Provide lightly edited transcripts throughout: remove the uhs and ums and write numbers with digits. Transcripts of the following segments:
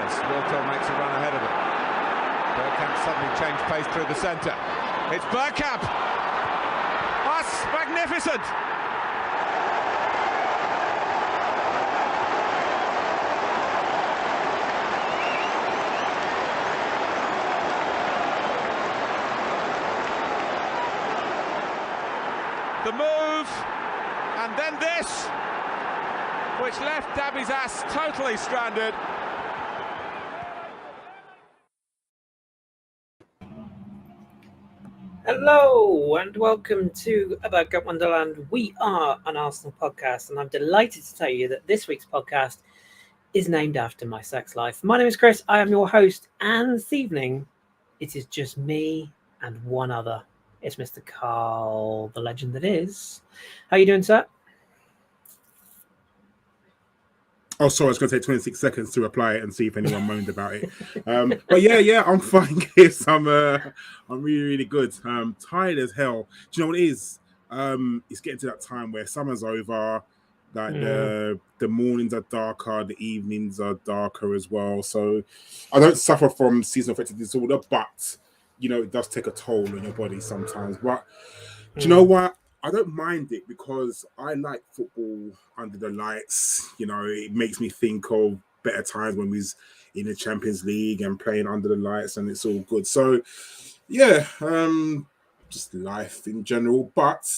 as Wilco makes a run ahead of him. Bergkamp suddenly changed pace through the centre. It's Bergkamp! That's magnificent! The move, and then this, which left Davies Ass totally stranded. Hello and welcome to Bergkamp Wonderland. We are an Arsenal podcast, and I'm delighted to tell you that this week's podcast is named after my sex life. My name is Kris. I am your host, and this evening it is just me and one other. It's Mr. Carl, the legend that is. How you doing, sir? Oh, sorry, I was going to take 26 seconds to reply and see if anyone moaned about it. But yeah, I'm fine, Chris. I'm really, really good. Tired as hell. Do you know what it is? It's getting to that time where summer's over. Like the mornings are darker, the evenings are darker as well. So I don't suffer from seasonal affective disorder, but you know, it does take a toll on your body sometimes. But do you know what? I don't mind it because I like football under the lights. You know, it makes me think of better times when we was in the Champions League and playing under the lights, and it's all good. So, yeah, just life in general. But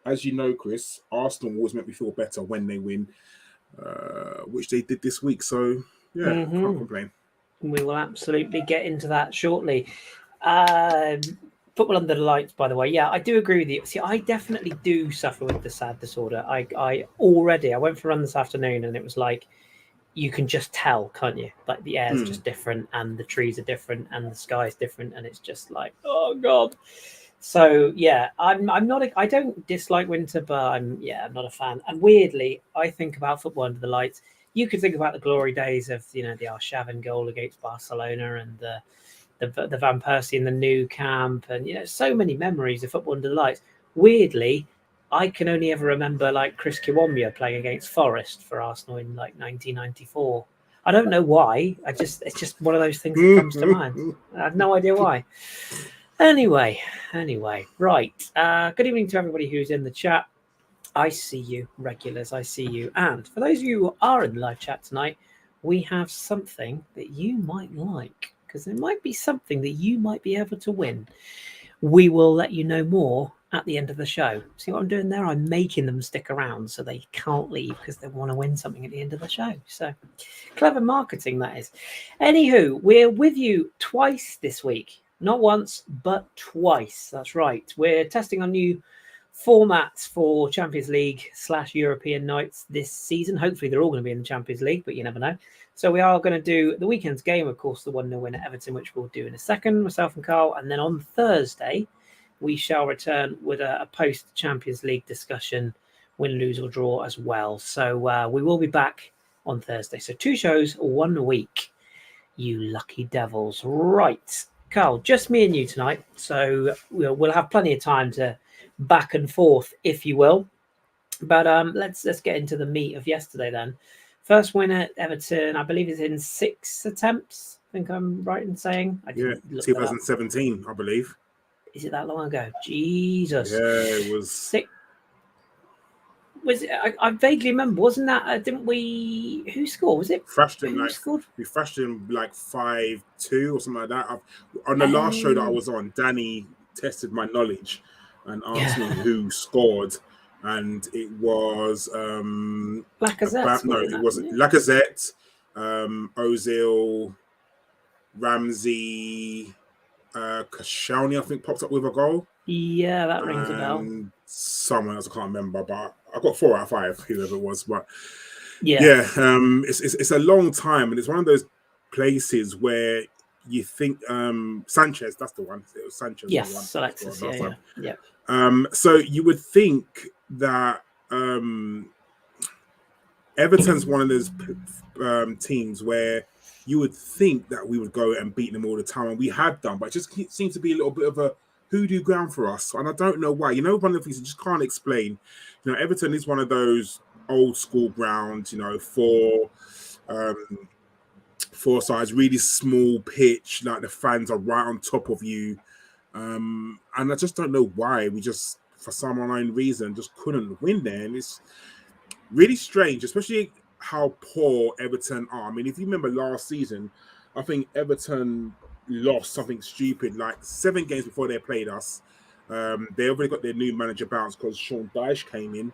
as you know, Chris, Arsenal always make me feel better when they win, which they did this week. So, yeah, can't complain. We will absolutely get into that shortly. Football under the lights, by the way. Yeah, I do agree with you. See, I definitely do suffer with the sad disorder. I went for a run this afternoon, and it was like, you can just tell, can't you? Like the air's just different, and the trees are different, and the sky's different, and it's just like, oh god. So yeah, I'm not. I don't dislike winter, but I'm not a fan. And weirdly, I think about football under the lights. You could think about the glory days of the Arshavin goal against Barcelona and the Van Persie in the new camp, and so many memories of football under the lights. Weirdly, I can only ever remember like Chris Kiwior playing against Forest for Arsenal in like 1994. I don't know why. It's just one of those things that comes to mind. I have no idea why. Anyway, right. Good evening to everybody who's in the chat. I see you, regulars. I see you. And for those of you who are in the live chat tonight, we have something that you might like, because there might be something that you might be able to win. We will let you know more at the end of the show. See what I'm doing there? I'm making them stick around so they can't leave because they want to win something at the end of the show. So clever marketing, that is. Anywho, we're with you twice this week. Not once, but twice. That's right. We're testing our new formats for Champions League / European nights this season. Hopefully they're all going to be in the Champions League, but you never know. So we are going to do the weekend's game, of course, the 1-0 win at Everton, which we'll do in a second, myself and Carl. And then on Thursday, we shall return with a post-Champions League discussion, win, lose or draw as well. So we will be back on Thursday. So 2 shows, 1 week, you lucky devils. Right, Carl, just me and you tonight. So we'll have plenty of time to back and forth, if you will. But let's get into the meat of yesterday then. First win at Everton, I believe, is in 6 attempts. I think I'm right in saying. 2017, I believe. Is it that long ago? Jesus. Yeah, it was 6. Was it? I vaguely remember. Wasn't that? Didn't we? Who scored? Was it? We thrashed him like 5-2 or something like that. On the last show that I was on, Danny tested my knowledge and asked me who scored. And it was Lacazette. It wasn't Lacazette, Ozil, Ramsey, Koscielny, I think, popped up with a goal. Yeah, that rings a bell. Someone else I can't remember, but I got 4 out of 5, whoever it was. But it's a long time, and it's one of those places where you think Sanchez, that's the one. It was Sanchez. Yes, Alexis. Yeah. So you would think that Everton's one of those teams where you would think that we would go and beat them all the time, and we have done, but it just seems to be a little bit of a hoodoo ground for us, and I don't know why. One of the things I just can't explain. Everton is one of those old school grounds, for four sides, really small pitch, like the fans are right on top of you. And I just don't know why we just, for some unknown reason, just couldn't win there. And it's really strange, especially how poor Everton are. I mean, if you remember last season, I think Everton lost something stupid, like 7 games before they played us. They already got their new manager bounced because Sean Dyche came in,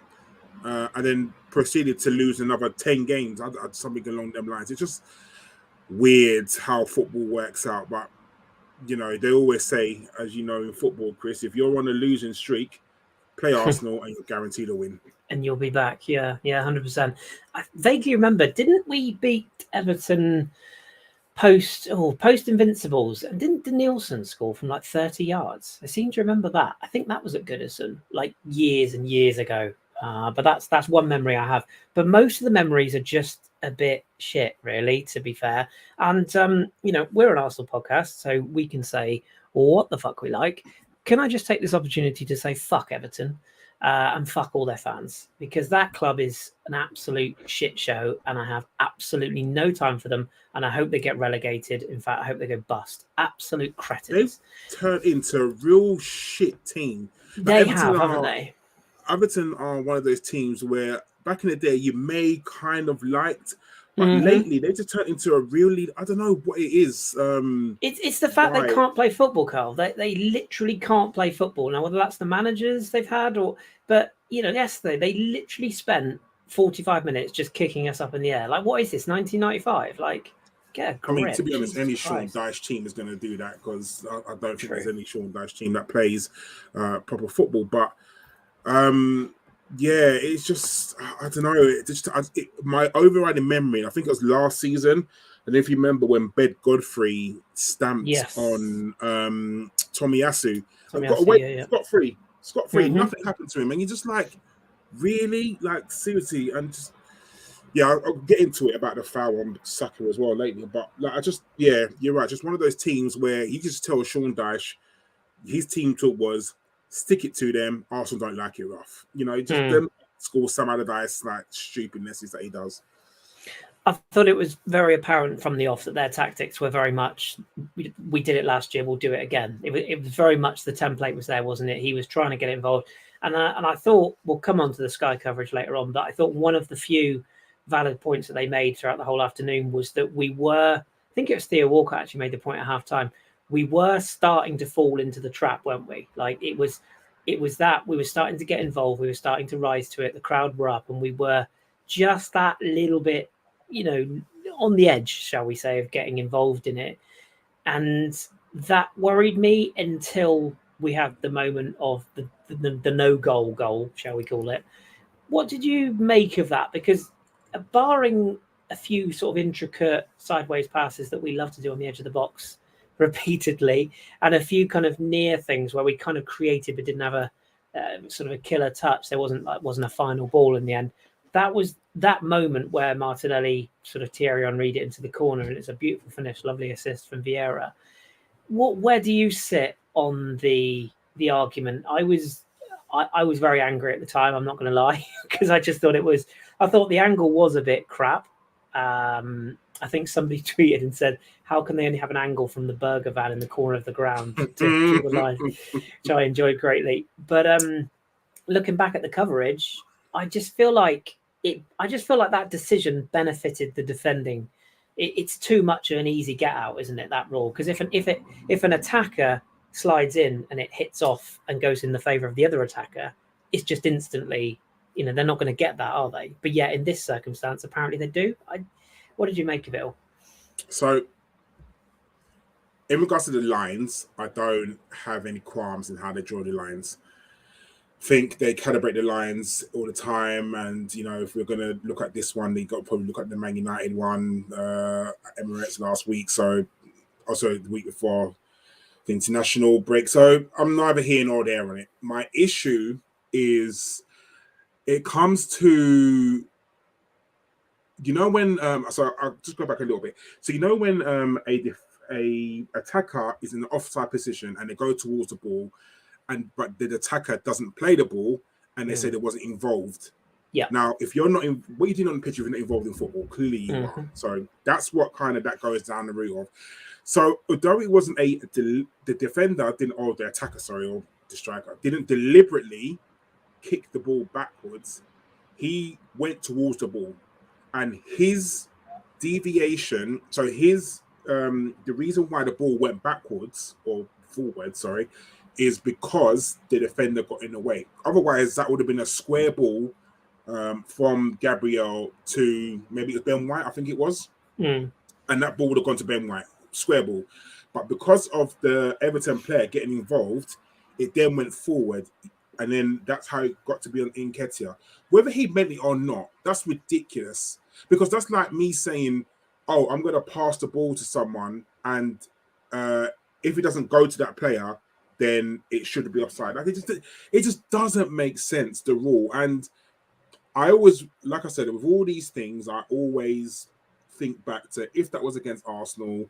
and then proceeded to lose another 10 games, something along them lines. It's just weird how football works out. But, you know, they always say, as you know in football, Kris, if you're on a losing streak, play Arsenal and you're guaranteed a win. And you'll be back. Yeah, 100%. I vaguely remember, didn't we beat Everton post Invincibles? And didn't Nielsen score from like 30 yards? I seem to remember that. I think that was at Goodison, like years and years ago. But that's one memory I have. But most of the memories are just a bit shit, really, to be fair. And, you know, we're an Arsenal podcast, so we can say what the fuck we like. Can I just take this opportunity to say fuck Everton and fuck all their fans? Because that club is an absolute shit show and I have absolutely no time for them. And I hope they get relegated. In fact, I hope they go bust. Absolute cretins. They've turned into a real shit team. They have, haven't they? Everton are one of those teams where back in the day you may kind of liked, but lately they just turned into a real lead. I don't know what it is. It's the fact they can't play football, Carl. They literally can't play football. Now, whether that's the managers they've had but you know, yesterday they literally spent 45 minutes just kicking us up in the air. Like, what is this, 1995? Like, get a grip. I mean, to be honest, any Jesus Sean Christ. Dyche team is going to do that because I don't think there's any Sean Dyche team that plays proper football. But yeah, it's just, I don't know. My overriding memory, I think it was last season. And if you remember when Ben Godfrey stamped on Tomiyasu, got away scot-free, nothing happened to him. And you're just like, really? Like, seriously? And just, yeah, I'll get into it about the foul on Saka as well lately. But like, yeah, you're right. Just one of those teams where you just tell Sean Dyche, his team talk was, stick it to them. Arsenal don't like it rough. You know, just them score some out of ice, like stupidnesses that he does. I thought it was very apparent from the off that their tactics were very much, we did it last year, we'll do it again. It was very much the template was there, wasn't it? He was trying to get involved. And I thought, we'll come on to the Sky coverage later on, but I thought one of the few valid points that they made throughout the whole afternoon was that I think it was Theo Walcott actually made the point at halftime, we were starting to fall into the trap, weren't we? Like it was that we were starting to get involved. We were starting to rise to it. The crowd were up and we were just that little bit, you know, on the edge, shall we say, of getting involved in it. And that worried me until we had the moment of the no goal, shall we call it. What did you make of that? Because barring a few sort of intricate sideways passes that we love to do on the edge of the box repeatedly, and a few kind of near things where we kind of created but didn't have a sort of a killer touch. There wasn't a final ball in the end. That was that moment where Martinelli sort of Thierry Henry'd it into the corner, and it's a beautiful finish, lovely assist from Vieira. Where do you sit on the argument? I was very angry at the time. I'm not going to lie, because I just thought I thought the angle was a bit crap. I think somebody tweeted and said, how can they only have an angle from the burger van in the corner of the ground to the line, which I enjoyed greatly. But looking back at the coverage, I just feel like that decision benefited the defending. It's too much of an easy get out, isn't it, that rule? Because if an attacker slides in and it hits off and goes in the favour of the other attacker, it's just instantly, you know, they're not going to get that, are they? But yeah, in this circumstance, apparently they do. What did you make of it all? So, in regards to the lines, I don't have any qualms in how they draw the lines. Think they calibrate the lines all the time, and you know, if we're going to look at this one, they got to probably look at the Man United one at Emirates last week. So, also the week before the international break. So, I'm neither here nor there on it. My issue is it comes to, you know, when so I'll just go back a little bit. So you know when a attacker is in an offside position and they go towards the ball, but the attacker doesn't play the ball and they say they wasn't involved. Yeah. Now, if you're not in, what you doing on the pitch, if you're not involved in football, clearly you are. So that's what kind of that goes down the route of. So although it wasn't the defender didn't, or the attacker, sorry, or the striker didn't deliberately kick the ball backwards, he went towards the ball, and his deviation. So his the reason why the ball went backwards or forward, sorry, is because the defender got in the way. Otherwise, that would have been a square ball from Gabriel to maybe it was Ben White, I think it was, and that ball would have gone to Ben White, square ball. But because of the Everton player getting involved, it then went forward, and then that's how it got to be on Nketiah. Whether he meant it or not, that's ridiculous, because that's like me saying, "Oh, I'm going to pass the ball to someone, and if it doesn't go to that player, then it should be offside." Like it just doesn't make sense, the rule. And I always, like I said, with all these things, I always think back to, if that was against Arsenal,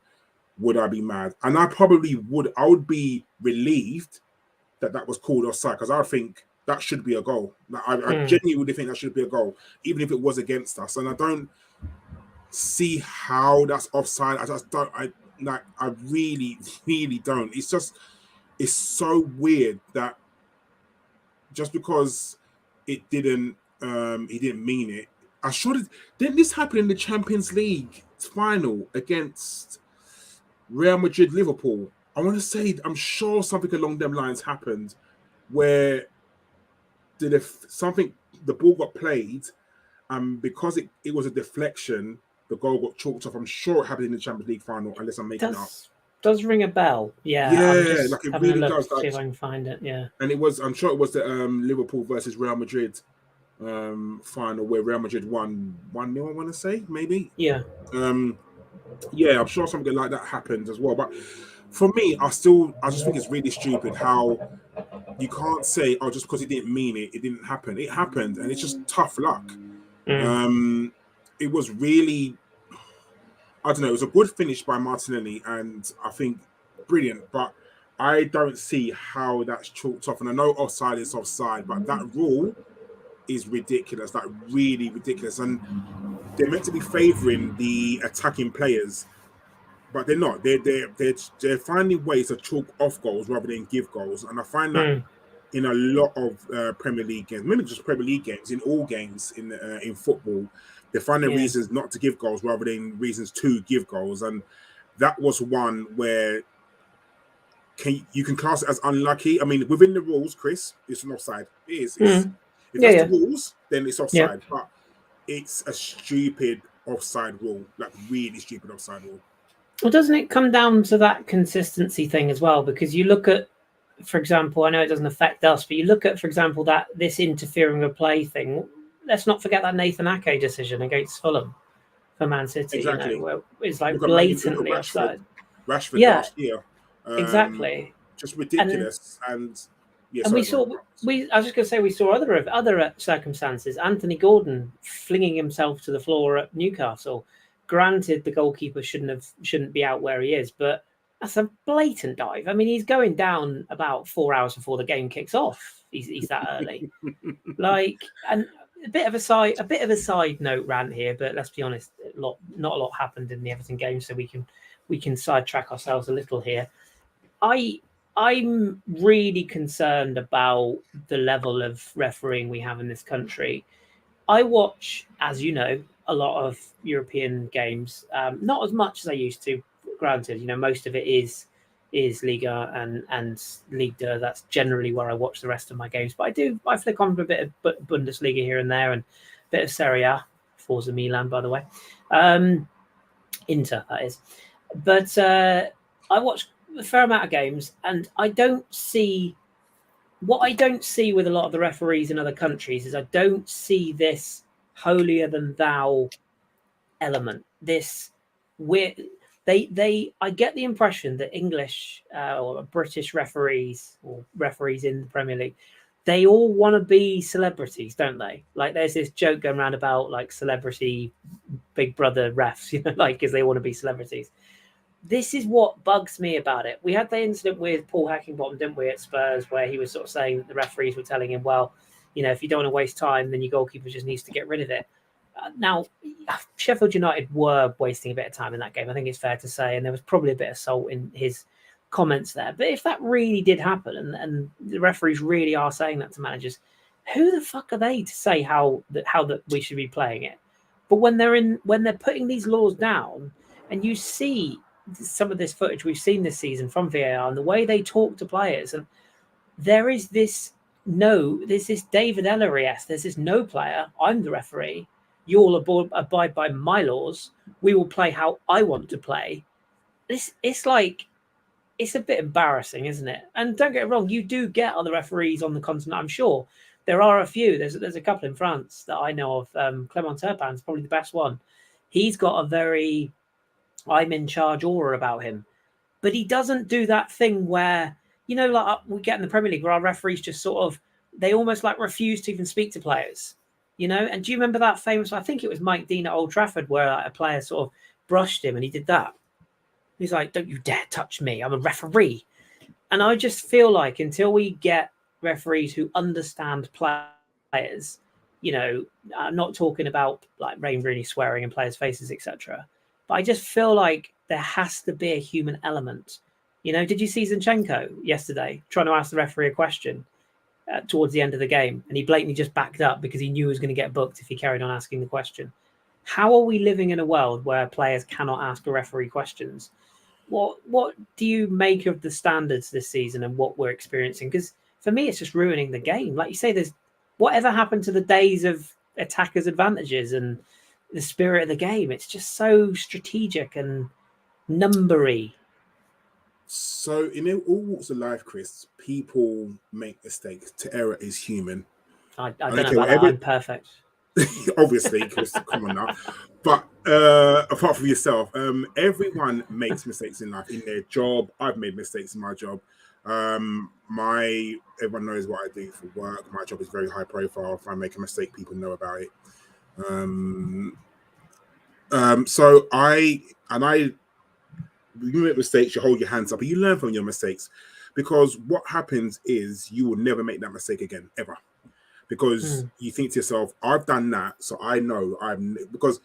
would I be mad? And I probably would. I would be relieved that was called offside, because I think that should be a goal. Like, I genuinely think that should be a goal, even if it was against us. And I don't see how that's offside. I just don't. I really, really don't. It's so weird that just because it didn't, he didn't mean it. Didn't this happen in the Champions League final against Real Madrid, Liverpool? I want to say, I'm sure something along them lines happened where the ball got played, and because it was a deflection, the goal got chalked off. I'm sure it happened in the Champions League final, unless I'm making it up. Does ring a bell. Yeah, like it really does. See if I can find it. Yeah, and I'm sure it was the Liverpool versus Real Madrid final where Real Madrid won 1-0, I want to say, maybe. Yeah. Yeah, I'm sure something like that happened as well. But for me, I just think it's really stupid how you can't say, "Oh, just because he didn't mean it, it didn't happen." It happened, and it's just tough luck. It was really, I don't know, it was a good finish by Martinelli, and I think brilliant, but I don't see how that's chalked off. And I know offside is offside, but that rule is ridiculous, like really ridiculous. And they're meant to be favouring the attacking players, but they're not. They're finding ways to chalk off goals rather than give goals. And I find that in a lot of Premier League games, maybe just Premier League games, in all games in football, they're finding reasons not to give goals rather than reasons to give goals. And that was one where you can class it as unlucky. I mean, within the rules, Kris, it's an offside. It is. If that's the rules, then it's offside. Yeah. But it's a stupid offside rule, like really stupid offside rule. Well, doesn't it come down to that consistency thing as well? Because you look at, for example, I know it doesn't affect us, but you look at, for example, that this interfering with play thing. Let's not forget that Nathan Ake decision against Fulham for Man City. Exactly. You know, where it's like blatantly offside. Rashford last year. Exactly. Just ridiculous. And I was just going to say, we saw other circumstances. Anthony Gordon flinging himself to the floor at Newcastle. Granted, the goalkeeper shouldn't be out where he is, but that's a blatant dive. I mean, he's going down about 4 hours before the game kicks off. He's that early. And a bit of a side note rant here, but let's be honest, not a lot happened in the Everton game, so we can sidetrack ourselves a little here. I'm really concerned about the level of refereeing we have in this country. I watch, as you know, a lot of European games, not as much as I used to. Granted, most of it is Liga and Ligue 2. That's generally where I watch the rest of my games. But I flick on for a bit of Bundesliga here and there, and a bit of Serie A, Forza Milan, by the way, Inter, that is. But I watch a fair amount of games, and I don't see with a lot of the referees in other countries is I don't see this holier than thou element. This I get the impression that English or British referees or referees in the Premier League, they all want to be celebrities, don't they? Like there's this joke going around about like celebrity Big Brother refs, because they want to be celebrities. This is what bugs me about it. We had the incident with Paul Heckingbottom, didn't we, at Spurs, where he was sort of saying that the referees were telling him, well, if you don't want to waste time, then your goalkeeper just needs to get rid of it. Now, Sheffield United were wasting a bit of time in that game. I think it's fair to say, and there was probably a bit of salt in his comments there. But if that really did happen, and the referees really are saying that to managers, who the fuck are they to say how that we should be playing it? But when they're putting these laws down, and you see some of this footage we've seen this season from VAR and the way they talk to players, and there is this David Ellery-esque. There's this no player. I'm the referee. You all abide by my laws. We will play how I want to play. It's a bit embarrassing, isn't it? And don't get it wrong, you do get other referees on the continent. I'm sure there are a few. There's a couple in France that I know of. Clement Turpin's probably the best one. He's got a very I'm in charge aura about him, but he doesn't do that thing where like we get in the Premier League where our referees just they almost like refuse to even speak to players. And do you remember that famous? I think it was Mike Dean at Old Trafford where a player sort of brushed him and he did that. He's like, "Don't you dare touch me! I'm a referee." And I just feel like until we get referees who understand players, I'm not talking about like Rain Rooney swearing in players' faces, etc. But I just feel like there has to be a human element. Did you see Zinchenko yesterday trying to ask the referee a question towards the end of the game, and he blatantly just backed up because he knew he was going to get booked if he carried on asking the question? How are we living in a world where players cannot ask a referee questions? What do you make of the standards this season and what we're experiencing? Because for me, it's just ruining the game. Like you say, there's whatever happened to the days of attackers' advantages and the spirit of the game. It's just so strategic and numbery. So in all walks of life, Kris, people make mistakes. To error is human. I don't know about that. I'm perfect. Obviously, Kris, come on now. But apart from yourself, everyone makes mistakes in life, in their job. I've made mistakes in my job. Everyone knows what I do for work. My job is very high profile. If I make a mistake, people know about it. You make mistakes, you hold your hands up, and you learn from your mistakes, because what happens is you will never make that mistake again, ever. Because you think to yourself, I've done that, so I know because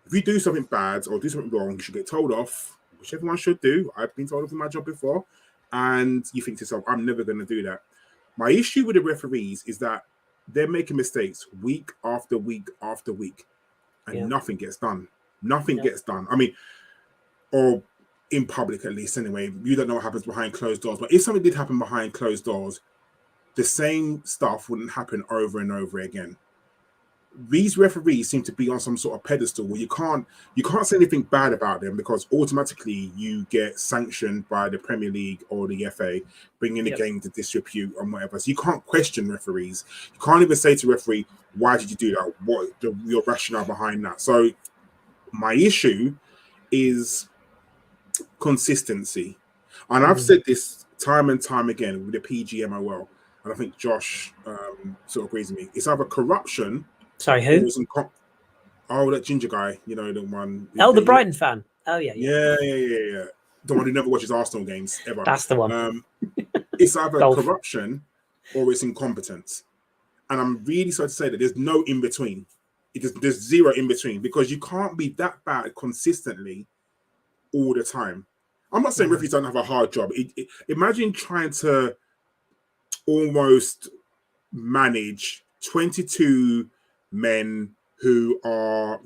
if you do something bad or do something wrong, you should get told off, which everyone should do. I've been told off in my job before, and you think to yourself, I'm never going to do that. My issue with the referees is that they're making mistakes week after week after week, and nothing gets done. Nothing gets done. I mean, or in public at least anyway. You don't know what happens behind closed doors, but if something did happen behind closed doors, the same stuff wouldn't happen over and over again. These referees seem to be on some sort of pedestal where you can't say anything bad about them, because automatically you get sanctioned by the Premier League or the FA, bringing the game to disrepute and whatever. So you can't question referees. You can't even say to referee, why did you do that? What your rationale behind that? So my issue is consistency. And I've said this time and time again with the PGMOL, and I think Josh sort of agrees with me. It's either corruption. Sorry, who? That ginger guy, the one. The Brighton fan. Oh, yeah. The one who never watches Arsenal games ever. That's the one. It's either corruption or it's incompetence. And I'm really sorry to say that there's no in between. There's zero in between, because you can't be that bad consistently all the time. I'm not saying referees don't have a hard job. Imagine trying to almost manage 22 men who are,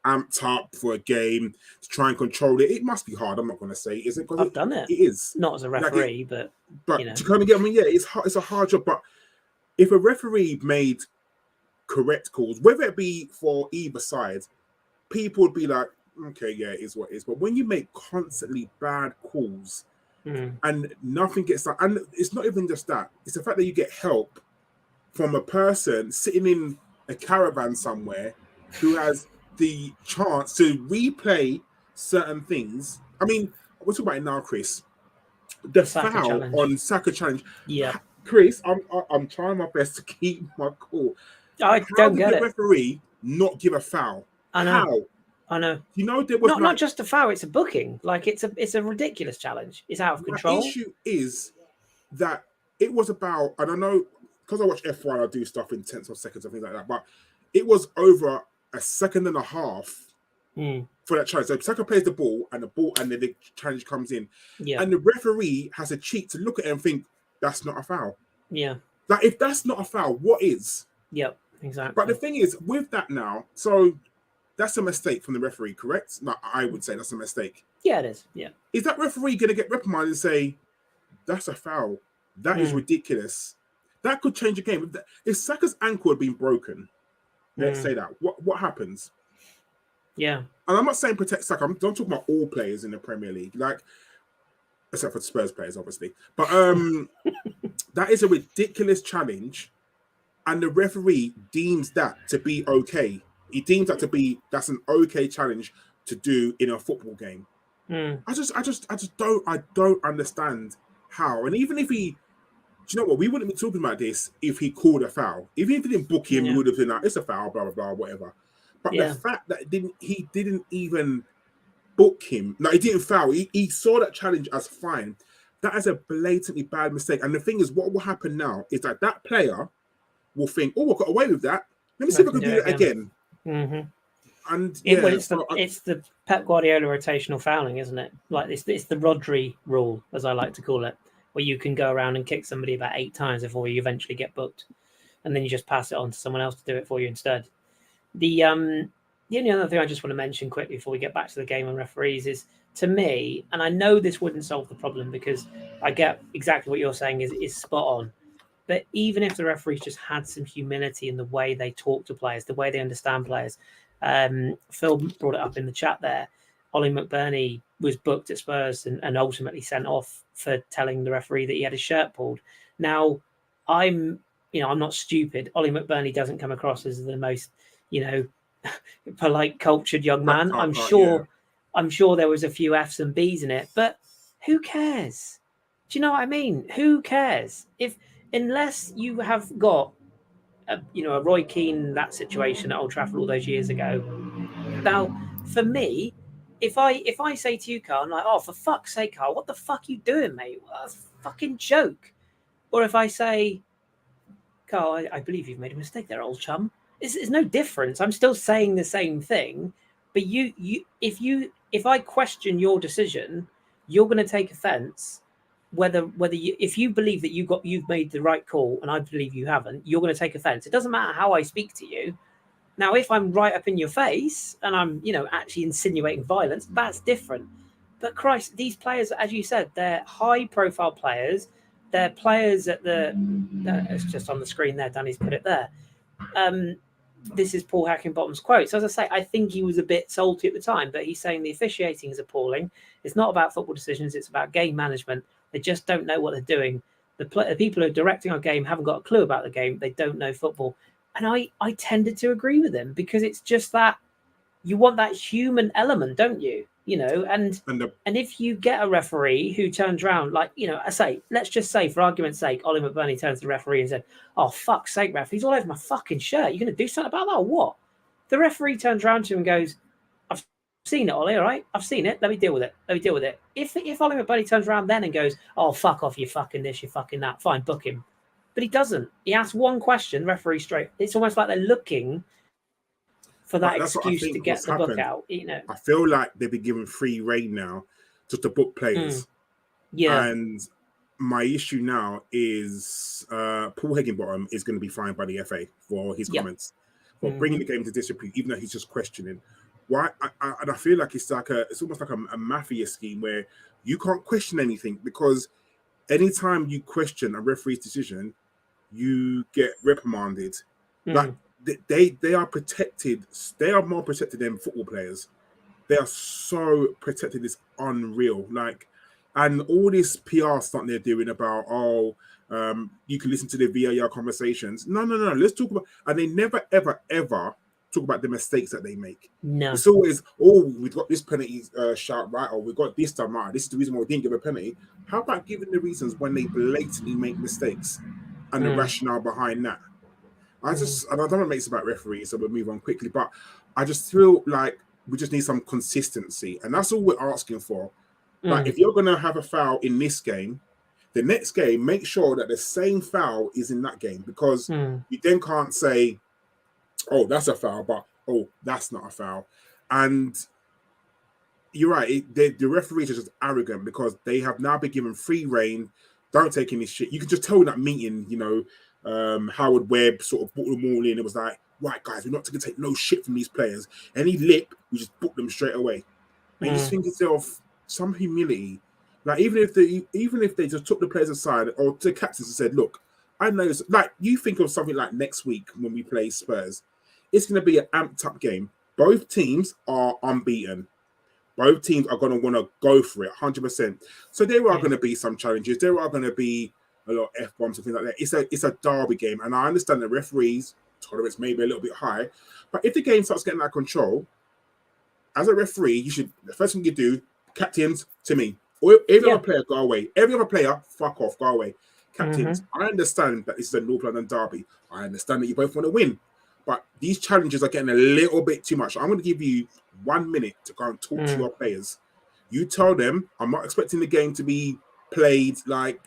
amped up for a game to try and control it. It must be hard. I'm not going to say it isn't. I've done it. It is. Not as a referee, but to kind of get, it's a hard job. But if a referee made correct calls, whether it be for either side, people would be like, okay, yeah, it is what it is. But when you make constantly bad calls and nothing gets done, and it's not even just that, it's the fact that you get help from a person sitting in a caravan somewhere who has the chance to replay certain things. I mean, we're talking about it now, Kris. The Saka foul challenge. On Saka challenge. Yeah, Kris, I'm trying my best to keep my cool. I don't get it. The referee not give a foul? I know. How? I know. There was not just a foul; it's a booking. Like it's a ridiculous challenge. It's out of control. The issue is that it was about, and I know because I watch F1, I do stuff in tenths of seconds and things like that. But it was over a second and a half for that challenge. So Saka plays the ball, and then the challenge comes in, and the referee has a cheat to look at it and think that's not a foul. Yeah, like if that's not a foul, what is? Yep, exactly. But the thing is, with that now, so that's a mistake from the referee, correct? No, I would say that's a mistake. Yeah, it is. Yeah. Is that referee going to get reprimanded and say, that's a foul? That is ridiculous. That could change the game. If Saka's ankle had been broken, let's say that, what happens? Yeah. And I'm not saying protect Saka. I'm talking about all players in the Premier League, like, except for Spurs players, obviously. But that is a ridiculous challenge, and the referee deems that to be okay. He deems that to be that's an okay challenge to do in a football game. I just don't understand how. And even if he, do you know what? We wouldn't be talking about this if he called a foul. Even if he didn't book him, we would have been like, it's a foul, blah blah blah, whatever. But the fact that he didn't even book him, like he didn't foul. He saw that challenge as fine. That is a blatantly bad mistake. And the thing is, what will happen now is that player will think, oh, I got away with that. Let me see if I can do it again. And it's the Pep Guardiola rotational fouling, isn't it? Like it's the Rodri rule, as I like to call it, where you can go around and kick somebody about 8 times before you eventually get booked, and then you just pass it on to someone else to do it for you instead. The only other thing I just want to mention quickly before we get back to the game and referees is, to me, and I know this wouldn't solve the problem because I get exactly what you're saying is spot on. But even if the referees just had some humility in the way they talk to players, the way they understand players, Phil brought it up in the chat there. Ollie McBurney was booked at Spurs and ultimately sent off for telling the referee that he had his shirt pulled. Now, I'm not stupid. Ollie McBurney doesn't come across as the most, polite, cultured young man. I'm sure there was a few F's and B's in it, but who cares? Do you know what I mean? Who cares? Unless you have got a Roy Keane, that situation at Old Trafford all those years ago. Now, for me, if I say to you, Carl, I'm like, oh, for fuck's sake, Carl, what the fuck are you doing, mate? Well, that's a fucking joke. Or if I say, Carl, I believe you've made a mistake there, old chum. It's no difference. I'm still saying the same thing. But if I question your decision, you're going to take offence. If you believe that you've made the right call and I believe you haven't, you're going to take offence. It doesn't matter how I speak to you. Now, if I'm right up in your face and I'm, actually insinuating violence, that's different. But Christ, these players, as you said, they're high-profile players. They're players at it's just on the screen there. Danny's put it there. This is Paul Hackingbottom's quote. So as I say, I think he was a bit salty at the time, but he's saying the officiating is appalling. It's not about football decisions. It's about game management. They just don't know what they're doing. The people who are directing our game haven't got a clue about the game. They don't know football. And I tended to agree with him because it's just that you want that human element, don't you? And if you get a referee who turns around, like, let's just say, for argument's sake, Ollie McBurney turns to the referee and said, oh, fuck's sake, ref, he's all over my fucking shirt. You're going to do something about that or what? The referee turns around to him and goes, I've seen it, Ollie, all right? I've seen it. Let me deal with it. If Ollie McBurney turns around then and goes, oh, fuck off, you fucking this, you fucking that, fine, book him. But he doesn't. He asks one question, referee straight. It's almost like they're looking for that excuse to get the book out. I feel like they've been given free rein now just to book players. Yeah. And my issue now is Paul Higginbottom is going to be fined by the FA for his comments, for bringing the game to disrepute, even though he's just questioning. Why? And I feel like it's almost like a mafia scheme where you can't question anything, because anytime you question a referee's decision, you get reprimanded. Like they are protected. They are more protected than football players. They are so protected. It's unreal. And all this PR stunt they're doing about, you can listen to the VAR conversations. No. Let's talk about, and they never, ever, ever talk about the mistakes that they make. No. It's always, we've got this penalty shot right, or we got this done right. This is the reason why we didn't give a penalty. How about giving the reasons when they blatantly make mistakes and the rationale behind that? I don't want to make this about referees, so we'll move on quickly, but I just feel like we just need some consistency, and that's all we're asking for. Like, if you're going to have a foul in this game, the next game, make sure that the same foul is in that game, because you then can't say, oh, that's a foul, but oh, that's not a foul. And you're right, the referees are just arrogant because they have now been given free reign. Don't take any shit. You can just tell in that meeting, Howard Webb sort of booked them all in. It was like, right, guys, we're not going to take no shit from these players. Any lip, we just book them straight away. And you just think to yourself, some humility. Like, even if they just took the players aside or to the captains and said, look, I know this, like, you think of something like next week when we play Spurs, it's going to be an amped up game. Both teams are unbeaten. Both teams are going to want to go for it 100%. So there are going to be some challenges. There are going to be a lot of F-bombs and things like that. It's a derby game. And I understand the referees' tolerance may be a little bit high. But if the game starts getting out of control, as a referee, the first thing you do, captains to me. Or every other player, go away. Every other player, fuck off, go away. Captains, I understand that this is a North London derby. I understand that you both want to win. But these challenges are getting a little bit too much. I'm going to give you 1 minute to go and talk to your players. You tell them, I'm not expecting the game to be played like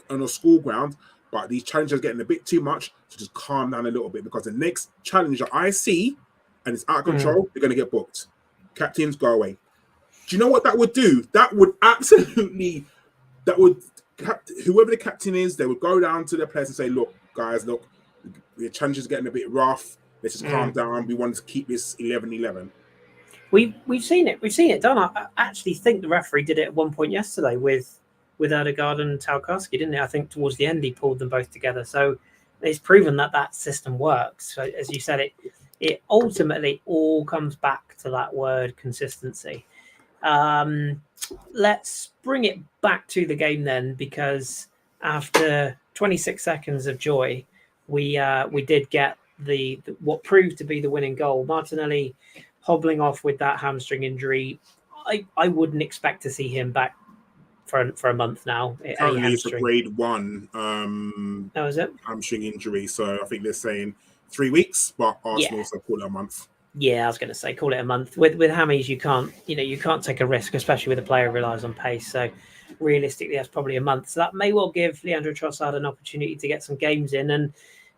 on a school ground, but these challenges are getting a bit too much, so just calm down a little bit, because the next challenge that I see, and it's out of control, they're going to get booked. Captains, go away. Do you know what that would do? That would absolutely, whoever the captain is, they would go down to their players and say, look, guys, look, the challenges are getting a bit rough. Let's just calm down. We want to keep this 11-11. We've seen it. We've seen it done. I actually think the referee did it at one point yesterday with Odegaard and Tarkowski, didn't he? I think towards the end he pulled them both together. So it's proven that system works. So as you said, it ultimately all comes back to that word consistency. Let's bring it back to the game then, because after 26 seconds of joy, we did get the what proved to be the winning goal. Martinelli hobbling off with that hamstring injury. I wouldn't expect to see him back for a month now. Currently, it's a grade 1 is it? hamstring injury. So I think they're saying 3 weeks, but Arsenal also call it a month. Yeah, I was going to say call it a month. With hammies, you can't take a risk, especially with a player who relies on pace. So realistically, that's probably a month. So that may well give Leandro Trossard an opportunity to get some games in, and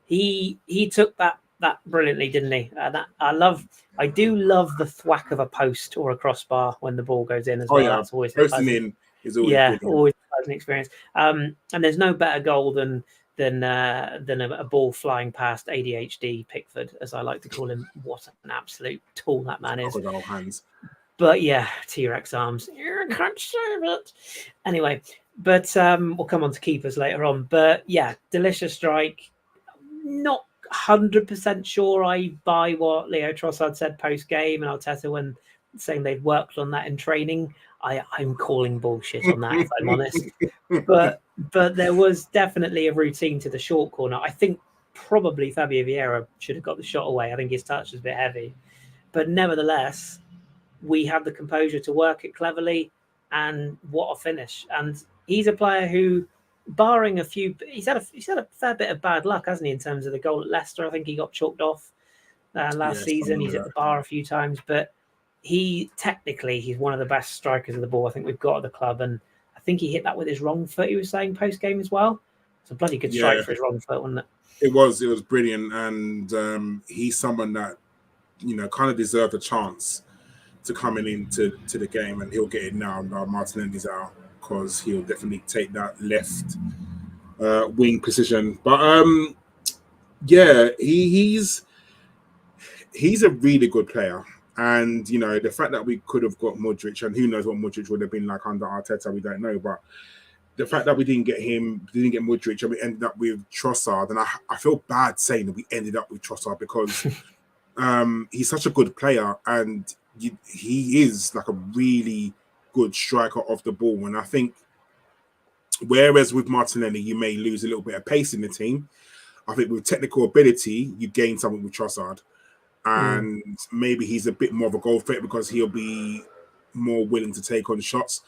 he took that brilliantly, didn't he? I do love the thwack of a post or a crossbar when the ball goes in as well. That's always posting in is always always a pleasant experience. And there's no better goal than a ball flying past ADHD Pickford, as I like to call him. What an absolute tool that man is. Hands. But yeah, T-Rex arms. You can't save it. Anyway, but we'll come on to keepers later on. But yeah, delicious strike. Not 100% sure I buy what Leo Trossard said post-game and Arteta when saying they'd worked on that in training. I'm calling bullshit on that, if I'm honest. But there was definitely a routine to the short corner. I think probably Fabio Vieira should have got the shot away. I think his touch was a bit heavy. But nevertheless, we had the composure to work it cleverly, and what a finish. And he's a player who, barring a few, he's had a fair bit of bad luck, hasn't he, in terms of the goal at Leicester. I think he got chalked off last season. He's at the bar a few times, but he's one of the best strikers of the ball I think we've got at the club, and I think he hit that with his wrong foot, he was saying post-game as well. It's a bloody good strike for his wrong foot, wasn't it? It was brilliant, and he's someone that, kind of deserved a chance to coming into the game, and he'll get it now. Martinelli's out, because he'll definitely take that left wing position. But he's a really good player. And, the fact that we could have got Modric, and who knows what Modric would have been like under Arteta, we don't know. But the fact that we didn't get Modric, and we ended up with Trossard, and I feel bad saying that we ended up with Trossard, because he's such a good player, and he is like a really good striker off the ball. And I think, whereas with Martinelli, you may lose a little bit of pace in the team, I think with technical ability, you gain something with Trossard. And maybe he's a bit more of a goal threat, because he'll be more willing to take on shots.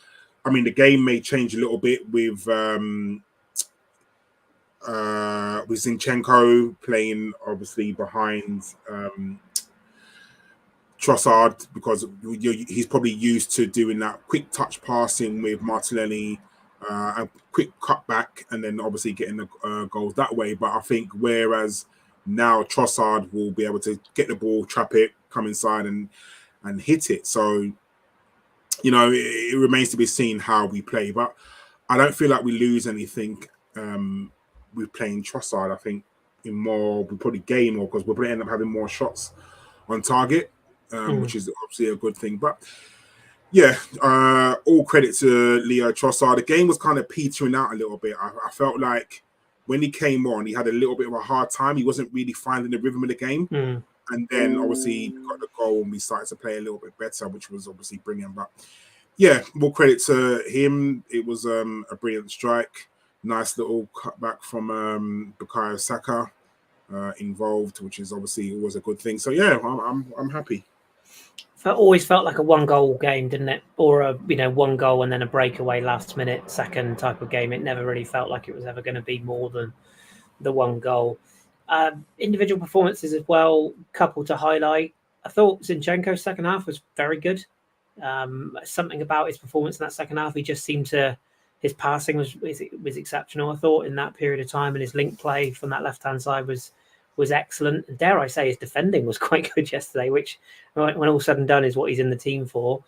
I mean, the game may change a little bit with Zinchenko playing obviously behind Trossard, because he's probably used to doing that quick touch passing with Martinelli a quick cut back, and then obviously getting the goals that way. But I think whereas now Trossard will be able to get the ball, trap it, come inside and hit it. So, you know, it remains to be seen how we play. But I don't feel like we lose anything with playing Trossard. I think we probably gain more because we'll probably end up having more shots on target, which is obviously a good thing. But yeah, all credit to Leo Trossard. The game was kind of petering out a little bit. I felt like when he came on, he had a little bit of a hard time. He wasn't really finding the rhythm of the game. And then obviously we got the goal and we started to play a little bit better, which was obviously brilliant. But yeah, more credit to him. It was a brilliant strike. Nice little cutback from Bukayo Saka involved, which is obviously always a good thing. So yeah, I'm happy. It always felt like a one-goal game, didn't it? Or a one goal and then a breakaway last-minute second type of game. It never really felt like it was ever going to be more than the one goal. Individual performances as well, couple to highlight. I thought Zinchenko's second half was very good. Something about his performance in that second half, he just seemed to. His passing was exceptional, I thought, in that period of time, and his link play from that left-hand side was excellent. And dare I say, his defending was quite good yesterday, which, when all said and done, is what he's in the team for.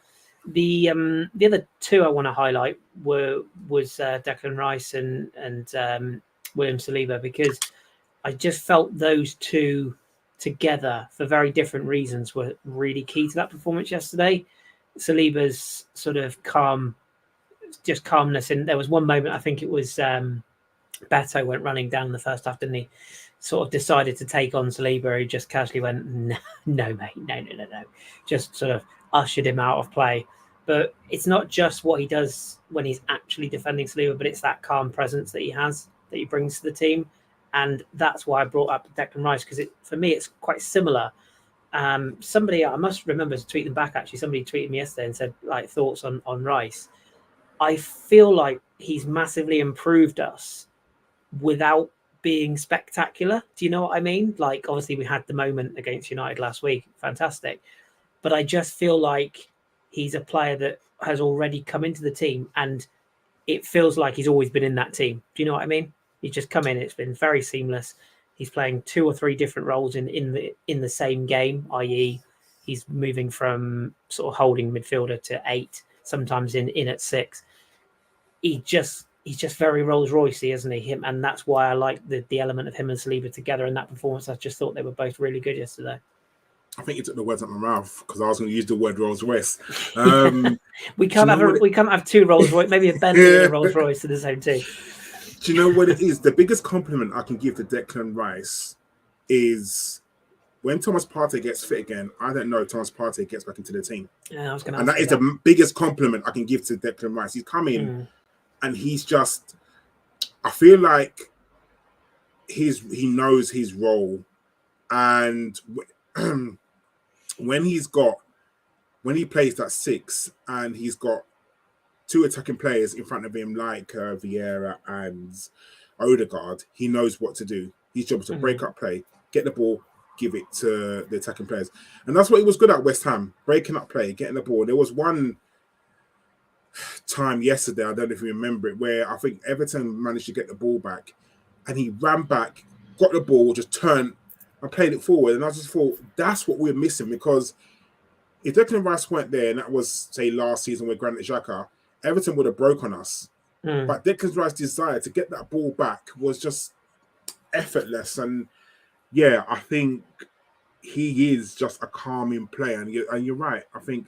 The other two I want to highlight was Declan Reiss and William Saliba, because I just felt those two together for very different reasons were really key to that performance yesterday. Saliba's sort of calmness, and there was one moment, I think it was Beto went running down in the first half, didn't he? Sort of decided to take on Saliba. He just casually went, no, mate, no. Just sort of ushered him out of play. But it's not just what he does when he's actually defending Saliba, but it's that calm presence that he has, that he brings to the team. And that's why I brought up Declan Rice, because for me, it's quite similar. Somebody, I must remember to tweet them back, actually. Somebody tweeted me yesterday and said, like, thoughts on Rice. I feel like he's massively improved us without being spectacular. Do you know what I mean? Like, obviously, we had the moment against United last week. Fantastic. But I just feel like he's a player that has already come into the team, and it feels like he's always been in that team. Do you know what I mean? He's just come in. It's been very seamless. He's playing 2 or 3 different roles in the same game, i.e. he's moving from sort of holding midfielder to 8, sometimes in at 6. He's just very Rolls Roycey, isn't he? And that's why I like the element of him and Saliba together in that performance. I just thought they were both really good yesterday. I think you took the words out of my mouth, because I was going to use the word Rolls Royce. We can't have 2 Rolls Royce, maybe a Bentley and a Rolls Royce in the same team. Do you know what it is? The biggest compliment I can give to Declan Rice is when Thomas Partey gets fit again. I don't know if Thomas Partey gets back into the team. Yeah, I was going to. And that is the biggest compliment I can give to Declan Rice. He's come in and he's just. I feel like he knows his role, and when he plays that 6 and he's got 2 attacking players in front of him, like Vieira and Odegaard, he knows what to do. His job is to break up play, get the ball, give it to the attacking players. And that's what he was good at West Ham, breaking up play, getting the ball. There was one time yesterday, I don't know if you remember it, where I think Everton managed to get the ball back, and he ran back, got the ball, just turned and played it forward. And I just thought, that's what we're missing, because if Declan Rice weren't there, and that was, say, last season with Granit Xhaka, Everton would have broke on us. But Declan Rice's desire to get that ball back was just effortless. And yeah, I think he is just a calming player. And you're right. I think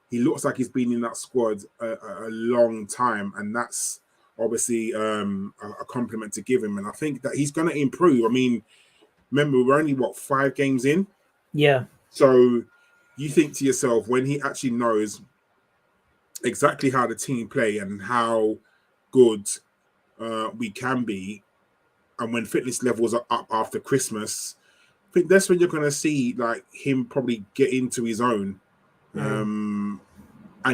he looks like he's been in that squad a long time. And that's obviously a compliment to give him. And I think that he's going to improve. I mean, remember, we're only, 5 games in? Yeah. So you think to yourself, when he actually knows exactly how the team play and how good we can be, and when fitness levels are up after Christmas, I think that's when you're going to see like him probably get into his own. And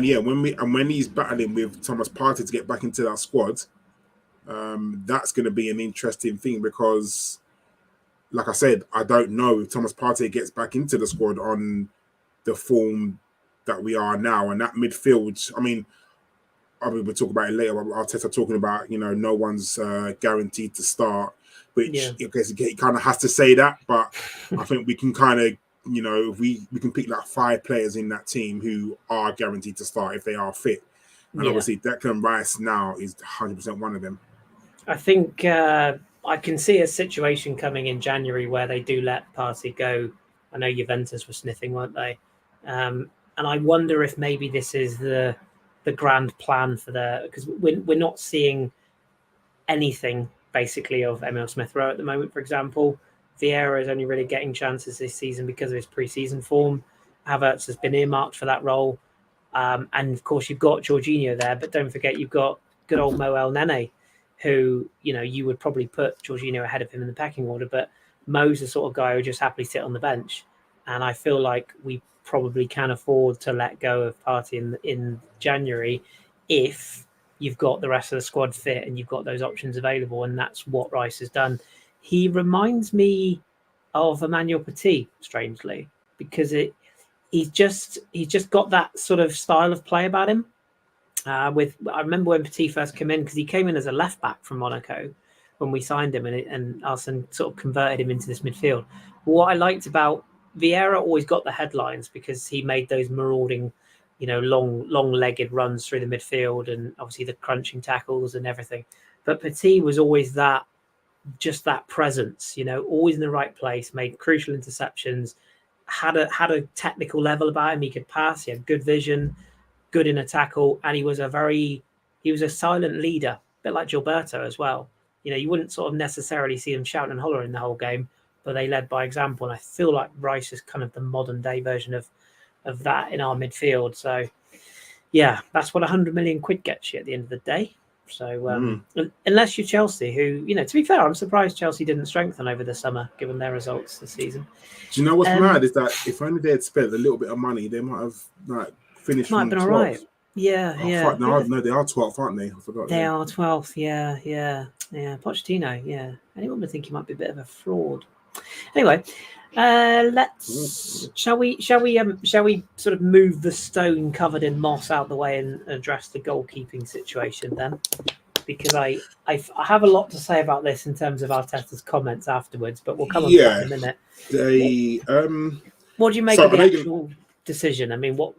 yeah, when he's battling with Thomas Partey to get back into that squad, that's going to be an interesting thing, because, like I said, I don't know if Thomas Partey gets back into the squad on the form that we are now, and that midfield. I mean, I mean, we'll talk about it later. Arteta talking about, no one's guaranteed to start, which I guess he kind of has to say that. But I think we can kind of, we can pick like 5 players in that team who are guaranteed to start if they are fit. And obviously Declan Rice now is 100% one of them. I think I can see a situation coming in January where they do let Partey go. I know Juventus were sniffing, weren't they? And I wonder if maybe this is the grand plan for because we're not seeing anything basically of Emile Smith-Rowe at the moment, for example. Vieira is only really getting chances this season because of his pre-season form. Havertz has been earmarked for that role. And of course, you've got Jorginho there, but don't forget you've got good old Mo El Nene, who, you would probably put Jorginho ahead of him in the pecking order, but Mo's the sort of guy who would just happily sit on the bench. And I feel like we probably can afford to let go of Partey in January if you've got the rest of the squad fit and you've got those options available, and that's what Reiss has done. He reminds me of Emmanuel Petit, strangely, because he's just got that sort of style of play about him. I remember when Petit first came in, because he came in as a left back from Monaco when we signed him, and Arsene sort of converted him into this midfield. What I liked about Vieira always got the headlines because he made those marauding, long-legged runs through the midfield, and obviously the crunching tackles and everything. But Petit was always that presence, always in the right place, made crucial interceptions, had a technical level about him. He could pass, he had good vision, good in a tackle, and he was a silent leader, a bit like Gilberto as well. You wouldn't sort of necessarily see them shouting and hollering the whole game, but they led by example. And I feel like Reiss is kind of the modern day version of that in our midfield. So yeah, that's what 100 million quid gets you at the end of the day. So unless you're Chelsea, who, to be fair, I'm surprised Chelsea didn't strengthen over the summer, given their results this season. Do you know what's mad is that if only they had spent a little bit of money, they might have finished. Might have been all right. Yeah. No, they are 12th, aren't they? I forgot. They are 12th. Yeah. Pochettino. Yeah. Anyone would think he might be a bit of a fraud. Anyway, shall we sort of move the stone covered in moss out the way and address the goalkeeping situation then? Because I have a lot to say about this in terms of Arteta's comments afterwards, but we'll come on to that in a minute. What do you make of the actual decision? I mean, what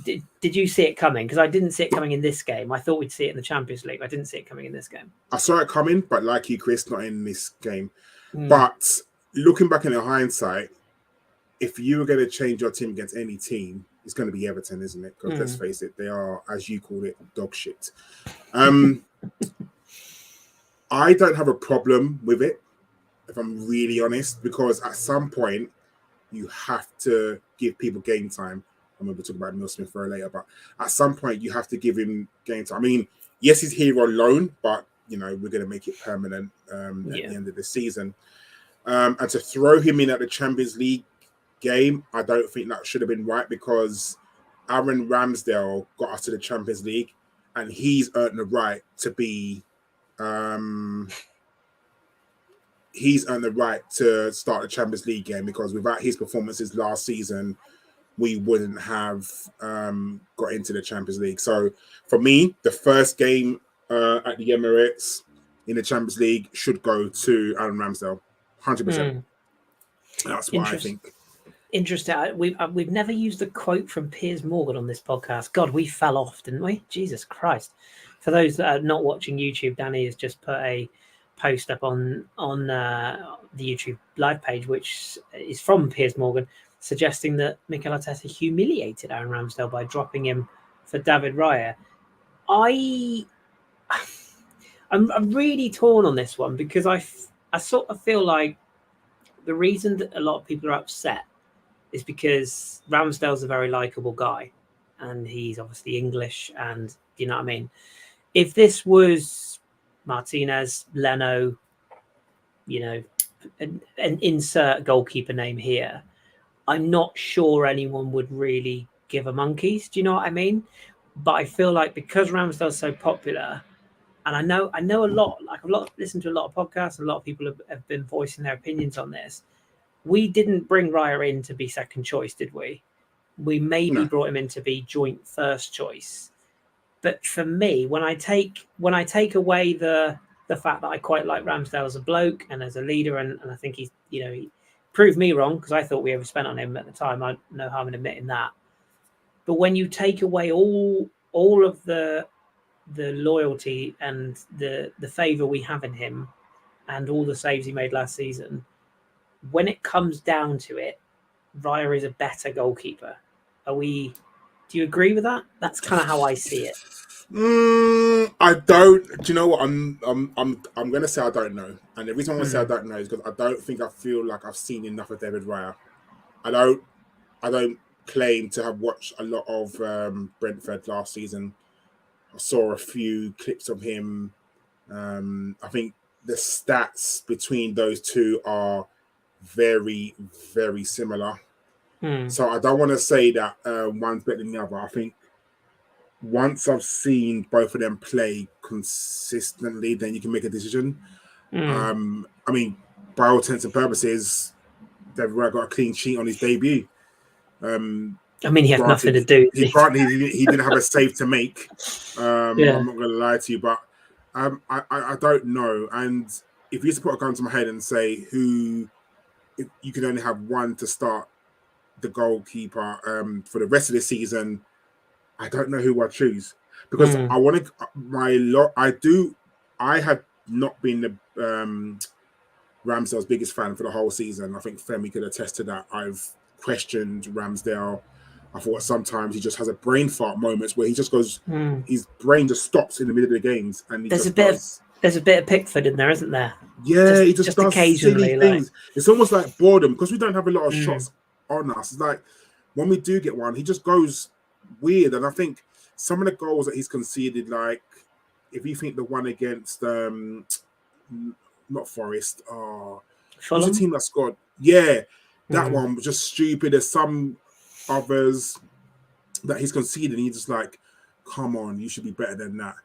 did you see it coming? Because I didn't see it coming in this game. I thought we'd see it in the Champions League. I didn't see it coming in this game. I saw it coming, but like you, Kris, not in this game. But looking back in the hindsight, if you were going to change your team against any team, it's going to be Everton, isn't it? Because let's face it, they are, as you call it, dog shit. I don't have a problem with it, if I'm really honest, because at some point you have to give people game time. I'm going to talk about Emile Smith-Rowe later, but at some point you have to give him game time. I mean, yes, he's here on loan, but we're going to make it permanent at the end of the season. And to throw him in at the Champions League game, I don't think that should have been right, because Aaron Ramsdale got us to the Champions League, and he's earned the right to be. He's earned the right to start the Champions League game, because without his performances last season, we wouldn't have got into the Champions League. So for me, the first game at the Emirates in the Champions League should go to Aaron Ramsdale. 100%. That's what I think. Interesting. We've never used a quote from Piers Morgan on this podcast. God, we fell off, didn't we? Jesus Christ. For those that are not watching YouTube, Danny has just put a post up on the YouTube live page, which is from Piers Morgan, suggesting that Mikel Arteta humiliated Aaron Ramsdale by dropping him for David Raya. I'm really torn on this one, because I sort of feel like the reason that a lot of people are upset is because Ramsdale's a very likable guy, and he's obviously English, and you know what I mean? If this was Martinez, Leno, an insert goalkeeper name here, I'm not sure anyone would really give a monkeys. Do you know what I mean? But I feel like because Ramsdale's so popular, and I know a lot, listened to a lot of podcasts, a lot of people have been voicing their opinions on this. We didn't bring Raya in to be second choice, did we? We maybe brought him in to be joint first choice. But for me, when I take away the fact that I quite like Ramsdale as a bloke and as a leader, and I think he proved me wrong because I thought we overspent on him at the time. I no harm in admitting that. But when you take away all of the loyalty and the favour we have in him and all the saves he made last season, when it comes down to it, Raya is a better goalkeeper. Do you agree with that? That's kind of how I see it. I don't. Do you know what? I'm gonna say I don't know, and the reason I want to say I don't know is because I feel like I've seen enough of David Raya. I don't claim to have watched a lot of Brentford last season. I saw a few clips of him. I think the stats between those two are very, very similar. So I don't want to say that one's better than the other. I think once I've seen both of them play consistently, then you can make a decision. I mean, by all intents and purposes, David Raya got a clean sheet on his debut. I mean, he had nothing to do. He didn't have a save to make. I'm not going to lie to you, but I don't know. And if you used to put a gun to my head and say if you can only have one to start the goalkeeper for the rest of the season, I don't know who I choose because I have not been the Ramsdale's biggest fan for the whole season. I think Femi could attest to that. I've questioned Ramsdale. I thought sometimes he just has a brain fart moments where he just goes, his brain just stops in the middle of the games, and there's a bit of Pickford in there, isn't there? Yeah, he just does occasionally silly things. It's almost like boredom because we don't have a lot of shots on us. It's like when we do get one, he just goes weird. And I think some of the goals that he's conceded, like if you think the one against not Forest, who's the team that scored? Yeah, that one was just stupid. There's some others that he's conceded, and he's just like, come on, you should be better than that.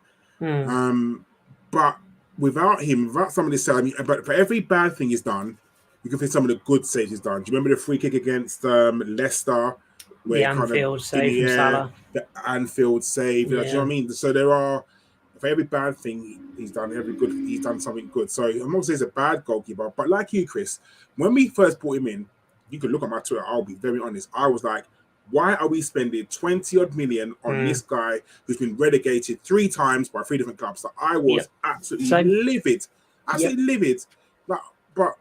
But without him, without somebody saying, but for every bad thing he's done, you can think some of the good saves he's done. Do you remember the free kick against Leicester? Where the Anfield save from Salah. The Anfield save. Do you know what I mean? So there are, for every bad thing he's done, he's done something good. So I'm not saying he's a bad goalkeeper, but like you, Kris, when we first brought him in, you can look at my Twitter, I'll be very honest. I was like, why are we spending 20-odd million on this guy who's been relegated 3 times by 3 different clubs? So I was absolutely livid. Absolutely livid. But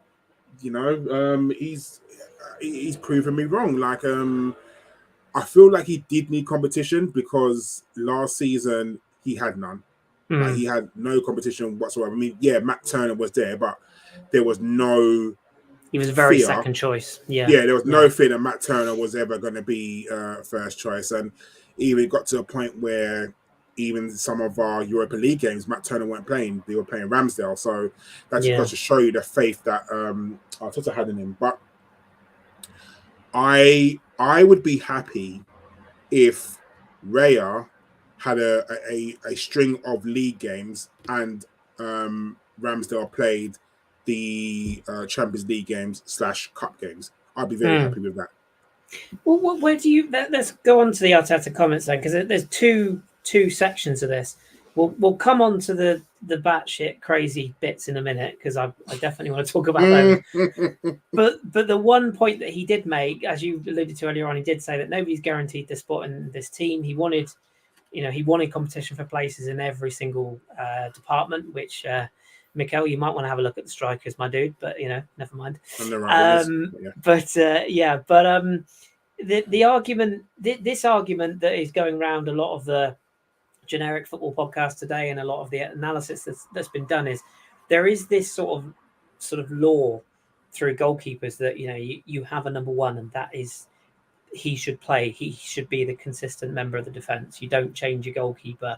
you know, he's proven me wrong. Like, I feel like he did need competition because last season he had none. Like, he had no competition whatsoever. I mean, yeah, Matt Turner was there, but there was no. He was a very second choice. Yeah, there was no fear that Matt Turner was ever going to be first choice, and even got to a point where even some of our Europa League games, Matt Turner weren't playing; they were playing Ramsdale. So that just goes to show you the faith that Arteta had in him. But I would be happy if Raya had a string of league games and Ramsdale played the Champions League games / Cup games. I'd be very happy with that. Well, where do you? Let's go on to the Arteta comments then, because there's two sections of this. We'll come on to the batshit crazy bits in a minute because I definitely want to talk about them. But the one point that he did make, as you alluded to earlier on, he did say that nobody's guaranteed the spot in this team. He wanted competition for places in every single department, which. Mikel, you might want to have a look at the strikers, my dude, but never mind. The argument, this argument that is going around a lot of the generic football podcasts today, and a lot of the analysis that's been done, is there is this sort of law through goalkeepers that you have a number one, and that is he should play. He should be the consistent member of the defence. You don't change your goalkeeper.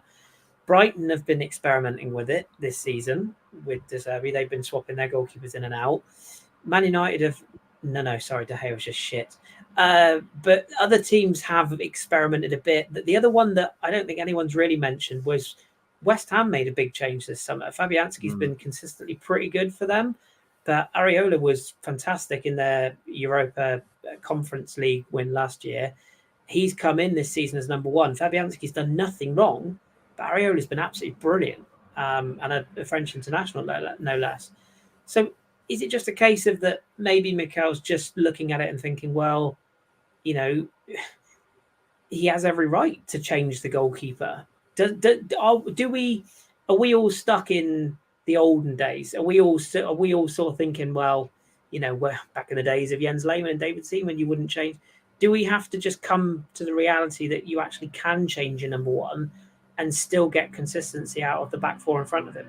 Brighton have been experimenting with it this season with De Zerbi. They've been swapping their goalkeepers in and out. Man United have... De Gea was just shit. But other teams have experimented a bit. The other one that I don't think anyone's really mentioned was West Ham made a big change this summer. Fabianski's been consistently pretty good for them. But Areola was fantastic in their Europa Conference League win last year. He's come in this season as number one. Fabianski's done nothing wrong. Barriola's been absolutely brilliant, and a French international, no less. So is it just a case of that maybe Mikel's just looking at it and thinking, well, you know, he has every right to change the goalkeeper? Are we all stuck in the olden days? Are we all sort of thinking, well, you know, we're back in the days of Jens Lehmann and David Seaman, you wouldn't change? Do we have to just come to the reality that you actually can change your number one and still get consistency out of the back four in front of him?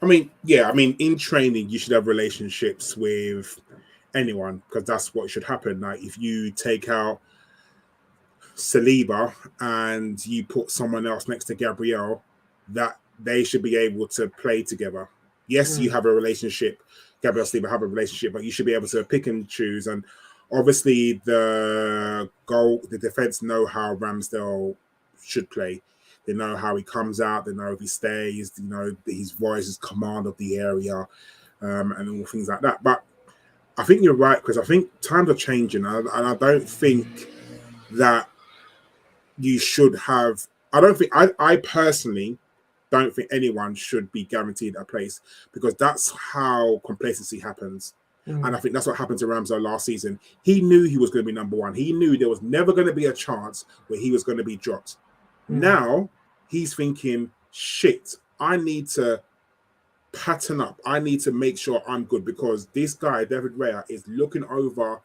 I mean, yeah, I mean, in training, you should have relationships with anyone because that's what should happen. Like, if you take out Saliba and you put someone else next to Gabriel, that they should be able to play together. Yes, you have a relationship. Gabriel, Saliba have a relationship, but you should be able to pick and choose. And obviously, the defense know how Ramsdale should play. They know how he comes out. They know if he stays. You know, his voice is command of the area, and all things like that. But I think you're right, because I think times are changing, and I don't think that you should have. I personally don't think anyone should be guaranteed a place, because that's how complacency happens. And I think that's what happened to Ramsdale last season. He knew he was going to be number one. He knew there was never going to be a chance where he was going to be dropped. Now he's thinking, shit, I need to pattern up. I need to make sure I'm good, because this guy, David Raya, is looking over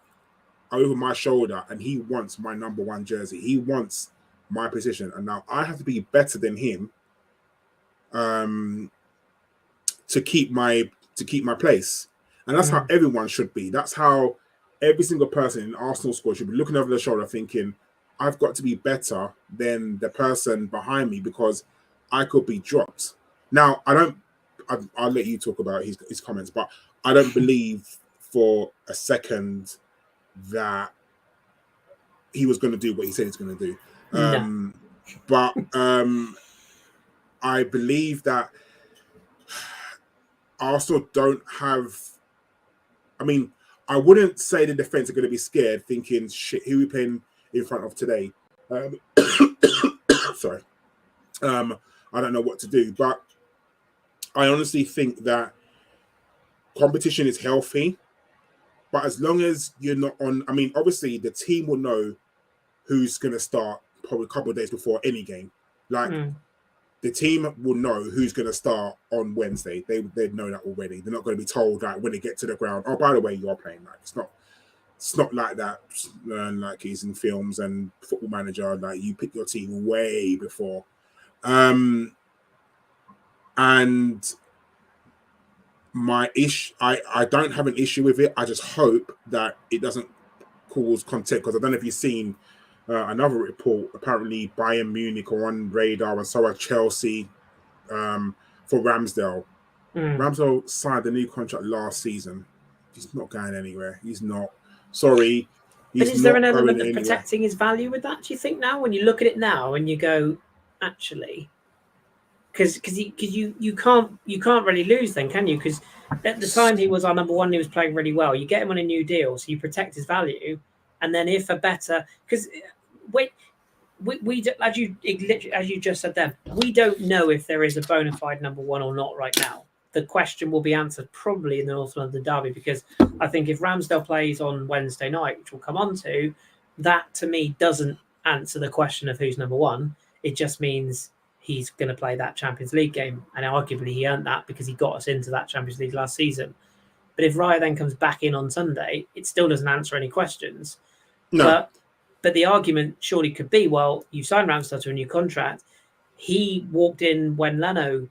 my shoulder, and he wants my number one jersey. He wants my position. And now I have to be better than him to keep my place. And that's how everyone should be. That's how every single person in Arsenal squad should be looking over their shoulder thinking, I've got to be better than the person behind me because I could be dropped. Now, I'll let you talk about his comments, but I don't believe for a second that he was going to do what he said he's going to do. No. But I believe that Arsenal don't have... I mean, I wouldn't say the defense are going to be scared thinking, shit, who are we playing in front of today? Sorry. I don't know what to do, but I honestly think that competition is healthy, but as long as you're not on... I mean, obviously, the team will know who's going to start probably a couple of days before any game. Like, the team will know who's going to start on Wednesday. They know that already. They're not going to be told that when they get to the ground, oh, by the way, you are playing. Like, it's not like that. Like he's in films and Football Manager. Like, you pick your team way before. And my issue, I don't have an issue with it. I just hope that it doesn't cause content, because I don't know if you've seen another report. Apparently, Bayern Munich are on radar, and so are Chelsea for Ramsdale. Ramsdale signed a new contract last season. He's not going anywhere. He's not. Sorry. But is there an element of protecting his value with that, do you think, now? When you look at it now and you go, actually... Because you can't really lose then, can you? Because at the time he was our number one, he was playing really well. You get him on a new deal, so you protect his value, and then if a better... Because we as you just said then, we don't know if there is a bona fide number one or not right now. The question will be answered probably in the North London derby, because I think if Ramsdale plays on Wednesday night, which we'll come on to, that to me doesn't answer the question of who's number one. It just means he's going to play that Champions League game, and arguably he earned that because he got us into that Champions League last season. But if Raya then comes back in on Sunday, it still doesn't answer any questions. No. But the argument surely could be, well, you signed Ramsdale to a new contract. He walked in when Leno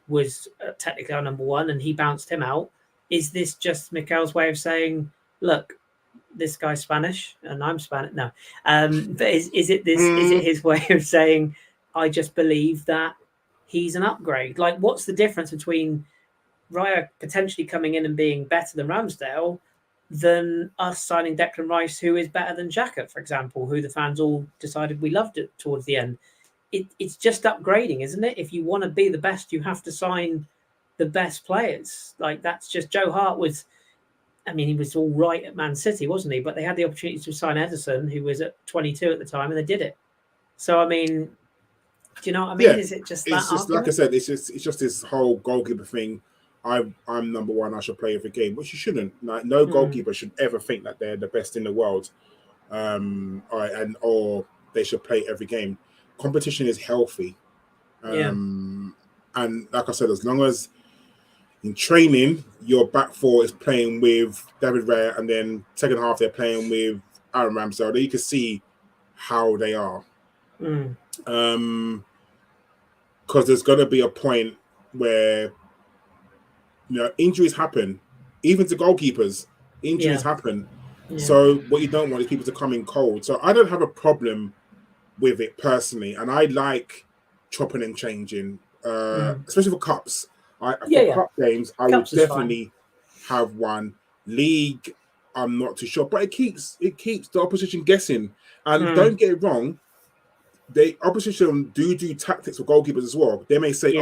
was technically our number one, and he bounced him out. Is this just Mikel's way of saying, look, this guy's Spanish and I'm Spanish? No. But is it his way of saying, I just believe that he's an upgrade? Like, what's the difference between Raya potentially coming in and being better than Ramsdale than us signing Declan Reiss, who is better than Jakub, for example, who the fans all decided we loved it towards the end? It's just upgrading, isn't it? If you want to be the best, you have to sign the best players. Like, that's just... Joe Hart was... I mean, he was all right at Man City, wasn't he? But they had the opportunity to sign Ederson, who was at 22 at the time, and they did it. So, I mean... Do you know what I mean? Yeah, Is it just it's that just like I argument? said, it's just this whole goalkeeper thing. I'm number one. I should play every game, which you shouldn't. Like, no goalkeeper should ever think that they're the best in the world, or they should play every game. Competition is healthy, and like I said, as long as in training your back four is playing with David Raya, and then second half they're playing with Aaron Ramsdale, you can see how they are. Because there's going to be a point where injuries happen, even to goalkeepers. Injuries happen. So what you don't want is people to come in cold. So I don't have a problem with it personally, and I like chopping and changing, especially for cups. For cup games, I would definitely have one. League, I'm not too sure, but it keeps the opposition guessing. And don't get it wrong, the opposition do tactics for goalkeepers as well. They may say,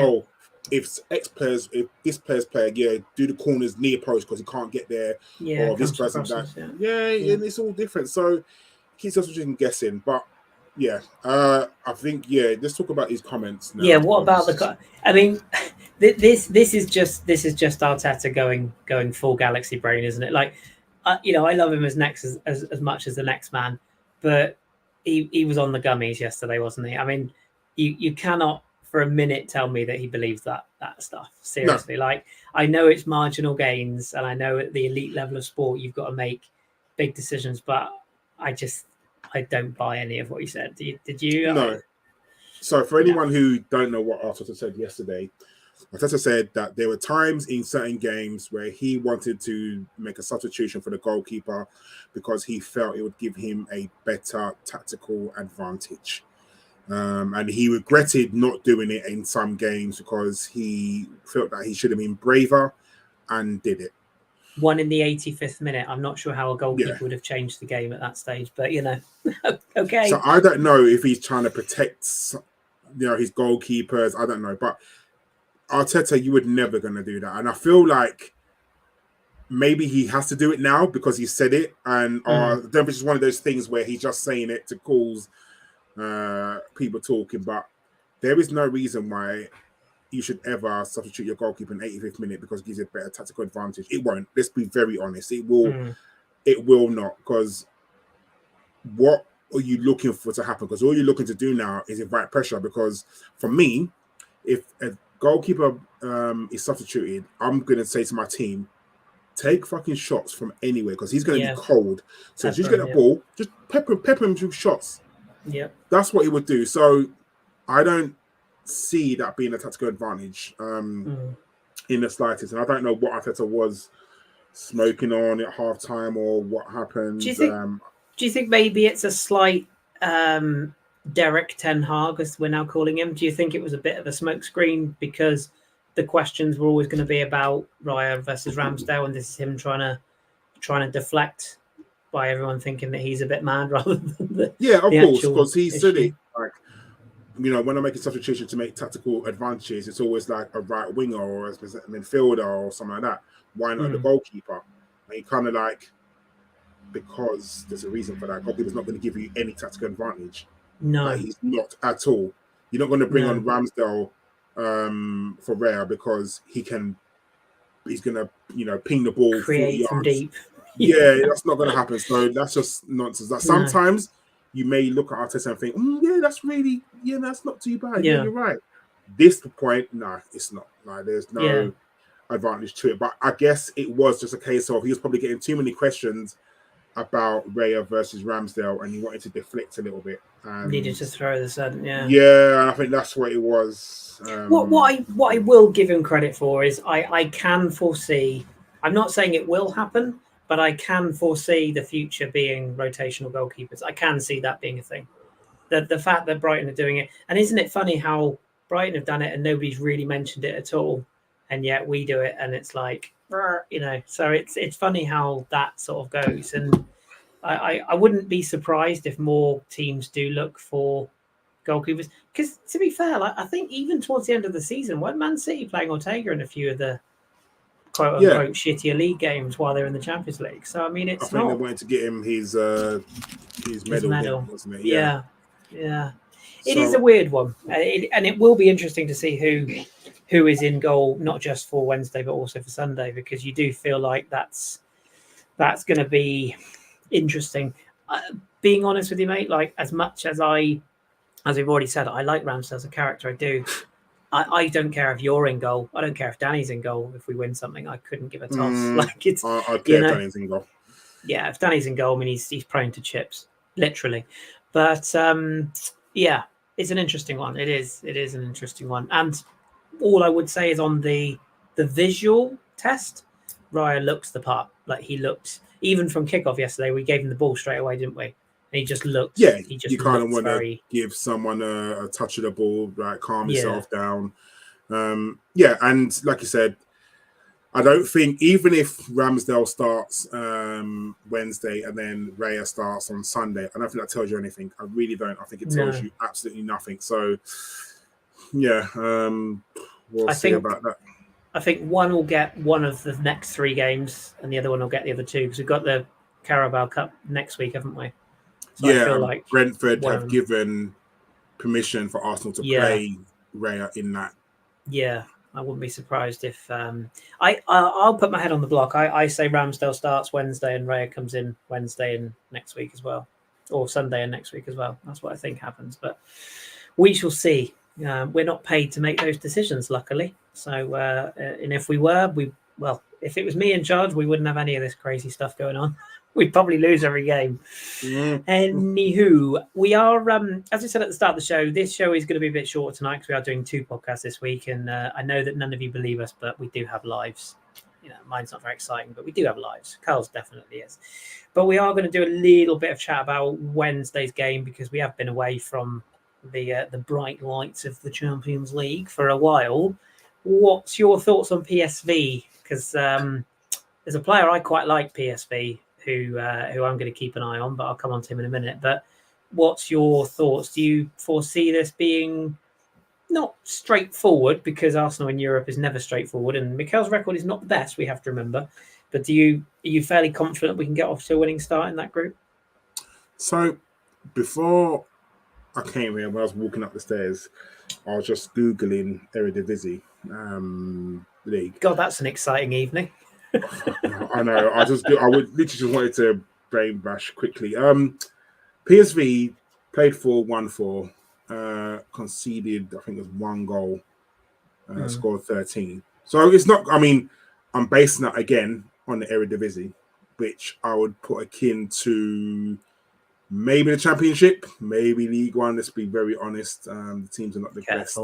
if this player's playing, do the corners near post because he can't get there, or this person that. And it's all different. So it keeps the opposition guessing. But I think let's talk about these comments now. Yeah, what about I mean, this is just Arteta going full galaxy brain, isn't it? Like, I love him as much as the next man, but he was on the gummies yesterday, wasn't he? I mean, you cannot for a minute tell me that he believes that stuff. Seriously. No. Like, I know it's marginal gains, and I know at the elite level of sport you've got to make big decisions, but I don't buy any of what he said. Did you? No. So for anyone who don't know what Arteta said yesterday, Arteta said that there were times in certain games where he wanted to make a substitution for the goalkeeper because he felt it would give him a better tactical advantage. And he regretted not doing it in some games because he felt that he should have been braver and did it. One in the 85th minute. I'm not sure how a goalkeeper would have changed the game at that stage, but okay. So I don't know if he's trying to protect, his goalkeepers. I don't know, but Arteta, you were never going to do that, and I feel like maybe he has to do it now because he said it, and I don't know if it's just one of those things where he's just saying it to cause people talking. But there is no reason why you should ever substitute your goalkeeper in 85th minute because it gives you a better tactical advantage. It won't. Let's be very honest. It will. It will not, because what are you looking for to happen? Because all you're looking to do now is invite pressure. Because for me, if a goalkeeper is substituted, I'm going to say to my team, take fucking shots from anywhere because he's going to be cold. So just get a ball, just pepper him with shots. Yeah, that's what he would do. So I don't see that being a tactical advantage in the slightest, and I don't know what Arteta was smoking on at halftime or what happened. Do you think maybe it's a slight Derek Ten Hag, as we're now calling him? Do you think it was a bit of a smokescreen because the questions were always going to be about Raya versus Ramsdale, and this is him trying to deflect by everyone thinking that he's a bit mad rather than the of course, because he issue. said it like, when I make a substitution to make tactical advantages, it's always like a right winger or a midfielder or something like that. Why not the goalkeeper? And he kind of like, because there's a reason for that. Goalkeeper's not going to give you any tactical advantage. No, like, he's not at all. You're not going to bring on Ramsdale for Raya because he's going to ping the ball create 40 from yards. deep. That's not going to happen. So that's just nonsense. Like, sometimes you may look at Arteta and think, that's really, that's not too bad. Yeah, you're right. This point, no, it's not. Like, there's no advantage to it. But I guess it was just a case of he was probably getting too many questions about Raya versus Ramsdale, and he wanted to deflect a little bit. Needed to throw the sudden, I think that's what it was. What I will give him credit for is I can foresee. I'm not saying it will happen, but I can foresee the future being rotational goalkeepers. I can see that being a thing. The fact that Brighton are doing it, and isn't it funny how Brighton have done it and nobody's really mentioned it at all, and yet we do it, and it's like, so it's funny how that sort of goes. And I wouldn't be surprised if more teams do look for goalkeepers, because to be fair, I think even towards the end of the season, weren't Man City playing Ortega in a few of the quote unquote shittier league games while they're in the Champions League? So I mean, I think they wanted to get him his medal, wasn't it? Yeah. It is a weird one, and it will be interesting to see who is in goal, not just for Wednesday but also for Sunday, because you do feel like that's going to be interesting. Being honest with you, mate, like as much as we've already said, I like Ramsdale as a character. I do. I don't care if you're in goal. I don't care if Danny's in goal. If we win something, I couldn't give a toss. Like it's, I care if Danny's in goal. Yeah, if Danny's in goal, I mean he's prone to chips, literally. But yeah, it's an interesting one. It is an interesting one. And all I would say is on the visual test, Raya looks the part. Like he looked, even from kickoff yesterday, we gave him the ball straight away, didn't we? And he just looked. Yeah, he just you kind of want to give someone a touch of the ball, right? Calm yourself down. Yeah, and like you said, I don't think even if Ramsdale starts Wednesday and then Raya starts on Sunday, I don't think that tells you anything. I really don't. I think it tells you absolutely nothing. So, yeah, we'll see about that. I think one will get one of the next 3 games and the other one will get the other 2 because we've got the Carabao Cup next week, haven't we? So yeah, I feel like Brentford have given permission for Arsenal to play Raya in that. Yeah, I wouldn't be surprised if I'll put my head on the block. I say Ramsdale starts Wednesday and Raya comes in Wednesday and next week as well, or Sunday and next week as well. That's what I think happens, but we shall see. We're not paid to make those decisions, luckily. So, and if we were, if it was me in charge, we wouldn't have any of this crazy stuff going on. We'd probably lose every game. Anywho, we are, as I said at the start of the show, this show is going to be a bit shorter tonight because we are doing 2 podcasts this week. And I know that none of you believe us, but we do have lives. You know, mine's not very exciting, but we do have lives. Carl's definitely is. But we are going to do a little bit of chat about Wednesday's game because we have been away from the bright lights of the Champions League for a while. What's your thoughts on PSV? Because there's a player I quite like, PSV, who I'm going to keep an eye on, but I'll come on to him in a minute. But what's your thoughts? Do you foresee this being not straightforward, because Arsenal in Europe is never straightforward, and Mikel's record is not the best, we have to remember. But are you fairly confident we can get off to a winning start in that group? So before I came here, when I was walking up the stairs, I was just Googling Eredivisie league. God, that's an exciting evening. I know. I would literally just wanted to brain bash quickly. PSV played 4-1-4, conceded, I think it was 1 goal, scored 13. So it's not, I mean, I'm basing that again on the Eredivisie, which I would put akin to maybe the Championship, maybe League One. Let's be very honest. The teams are not the best.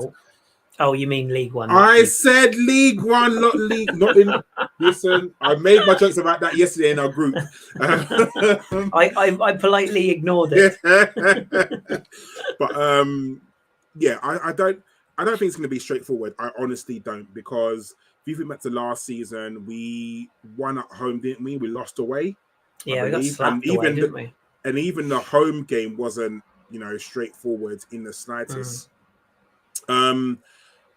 Oh, you mean League One? I said League One, not League. Not in. Listen, I made my jokes about that yesterday in our group. I politely ignored it. But yeah, I don't think it's going to be straightforward. I honestly don't, because if you think back to last season, we won at home, didn't we? We lost away. Yeah, we got slapped away, didn't we? And even the home game wasn't, straightforward in the slightest.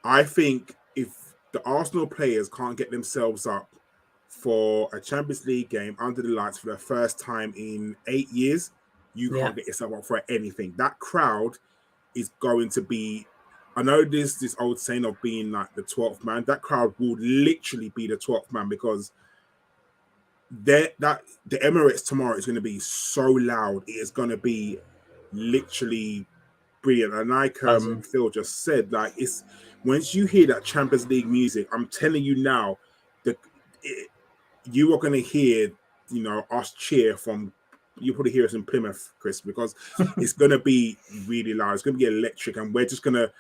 I think if the Arsenal players can't get themselves up for a Champions League game under the lights for the first time in 8 years, you can't get yourself up for anything. That crowd is going to be, I know there's this old saying of being like the 12th man. That crowd will literally be the 12th man, because the Emirates tomorrow is going to be so loud. It is going to be literally brilliant. And like Phil just said, like, it's once you hear that Champions League music, I'm telling you now, you are going to hear, us cheer from. You'll probably hear us in Plymouth, Kris, because it's going to be really loud. It's going to be electric, and we're just going to,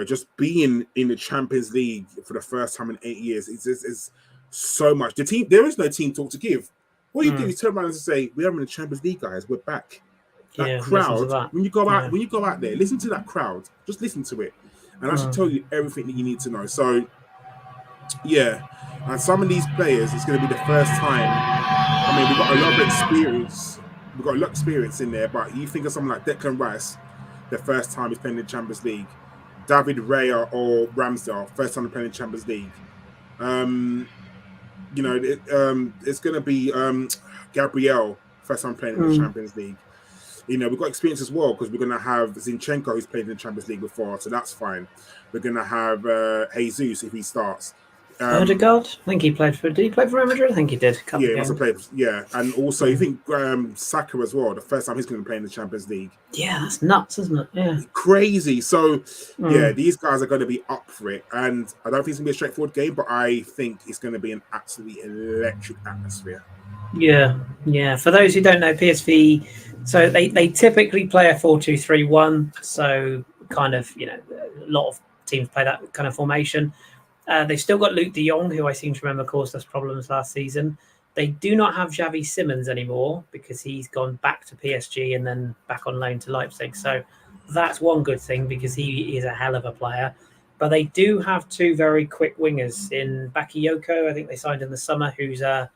just being in the Champions League for the first time in 8 years. It's so much. There is no team talk to give. What you do is turn around and say, "We are in the Champions League, guys. We're back." That crowd. When you go out there, listen to that crowd. Just listen to it, and I should tell you everything that you need to know. So, yeah, and some of these players, it's going to be the first time. I mean, we've got a lot of experience. We've got a lot of experience in there, but you think of someone like Declan Reiss, the first time he's playing in the Champions League. David Raya or Ramsdale, first time they're playing in the Champions League. It's going to be Gabriel, first time playing in the Champions League. we've got experience as well because we're going to have Zinchenko, who's played in the Champions League before, so that's fine. We're going to have Jesus if he starts. Odegaard, I think he played for. Did he play for Real Madrid? I think he did. He must have played. Yeah, and also you think Saka as well. The first time he's going to play in the Champions League. Yeah, that's nuts, isn't it? Yeah, crazy. So these guys are going to be up for it, and I don't think it's going to be a straightforward game, but I think it's going to be an absolutely electric atmosphere. Yeah. For those who don't know, PSV, so they typically play a 4-2-3-1. So kind of, a lot of teams play that kind of formation. They've still got Luke de Jong, who I seem to remember caused us problems last season. They do not have Xavi Simons anymore because he's gone back to PSG and then back on loan to Leipzig. So that's one good thing because he is a hell of a player. But they do have two very quick wingers in Bakayoko, I think they signed in the summer, who's a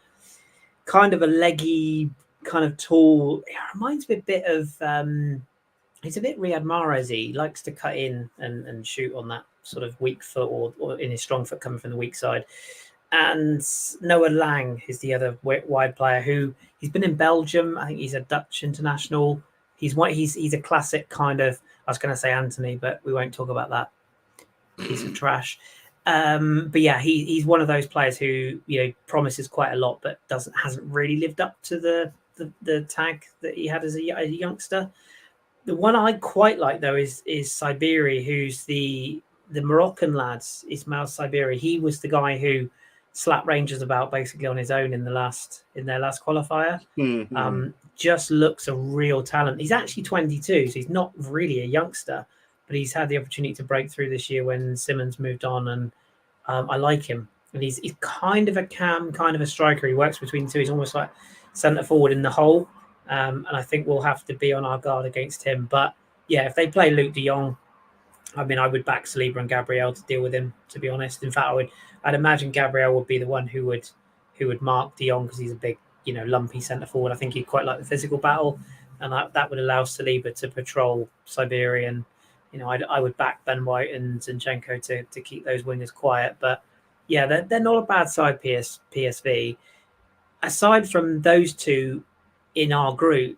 kind of a leggy, kind of tall. It reminds me a bit of, he's a bit Riyad Mahrez-y. He likes to cut in and shoot on that sort of weak foot or in his strong foot coming from the weak side. And Noah Lang is the other wide player who he's been in Belgium. I think he's a Dutch international. He's a classic kind of, I was going to say Anthony, but we won't talk about that. Piece of trash. But yeah, he's one of those players who promises quite a lot, but hasn't really lived up to the tag that he had as a youngster. The one I quite like though is Siberi, who's the Moroccan lads, Ismail Siberi. He was the guy who slapped Rangers about basically on his own in their last qualifier. Mm-hmm. Just looks a real talent. He's actually 22, so he's not really a youngster, but he's had the opportunity to break through this year when Simmons moved on, and I like him. And he's kind of a cam, kind of a striker. He works between two. He's almost like centre forward in the hole, and I think we'll have to be on our guard against him. But yeah, if they play Luke de Jong, I mean, I would back Saliba and Gabriel to deal with him, to be honest. In fact, I'd imagine Gabriel would be the one who would mark de Jong because he's a big, lumpy centre forward. I think he'd quite like the physical battle, and that would allow Saliba to patrol Siberian. I would back Ben White and Zinchenko to keep those wingers quiet. But yeah, they're not a bad side, PSV. Aside from those two in our group,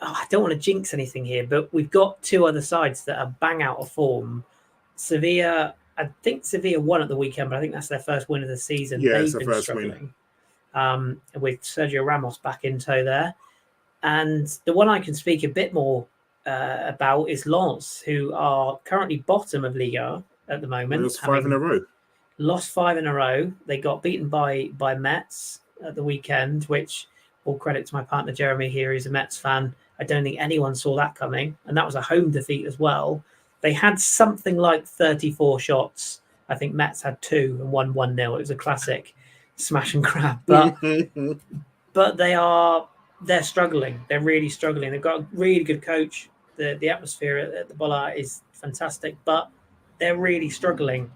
I don't want to jinx anything here, but we've got two other sides that are bang out of form. Sevilla, I think Sevilla won at the weekend, but I think that's their first win of the season. Yeah, They've it's their been first struggling. With Sergio Ramos back in tow there. And the one I can speak a bit more about is Lens, who are currently bottom of Liga at the moment. Lost 5 in a row. Lost 5 in a row. They got beaten by Metz at the weekend, which all credit to my partner Jeremy here. He's a Metz fan. I don't think anyone saw that coming. And that was a home defeat as well. They had something like 34 shots. I think Metz had 2 and won 1-0. It was a classic smash and grab. But they're struggling. They're really struggling. They've got a really good coach. The atmosphere at the Bollard is fantastic, but they're really struggling.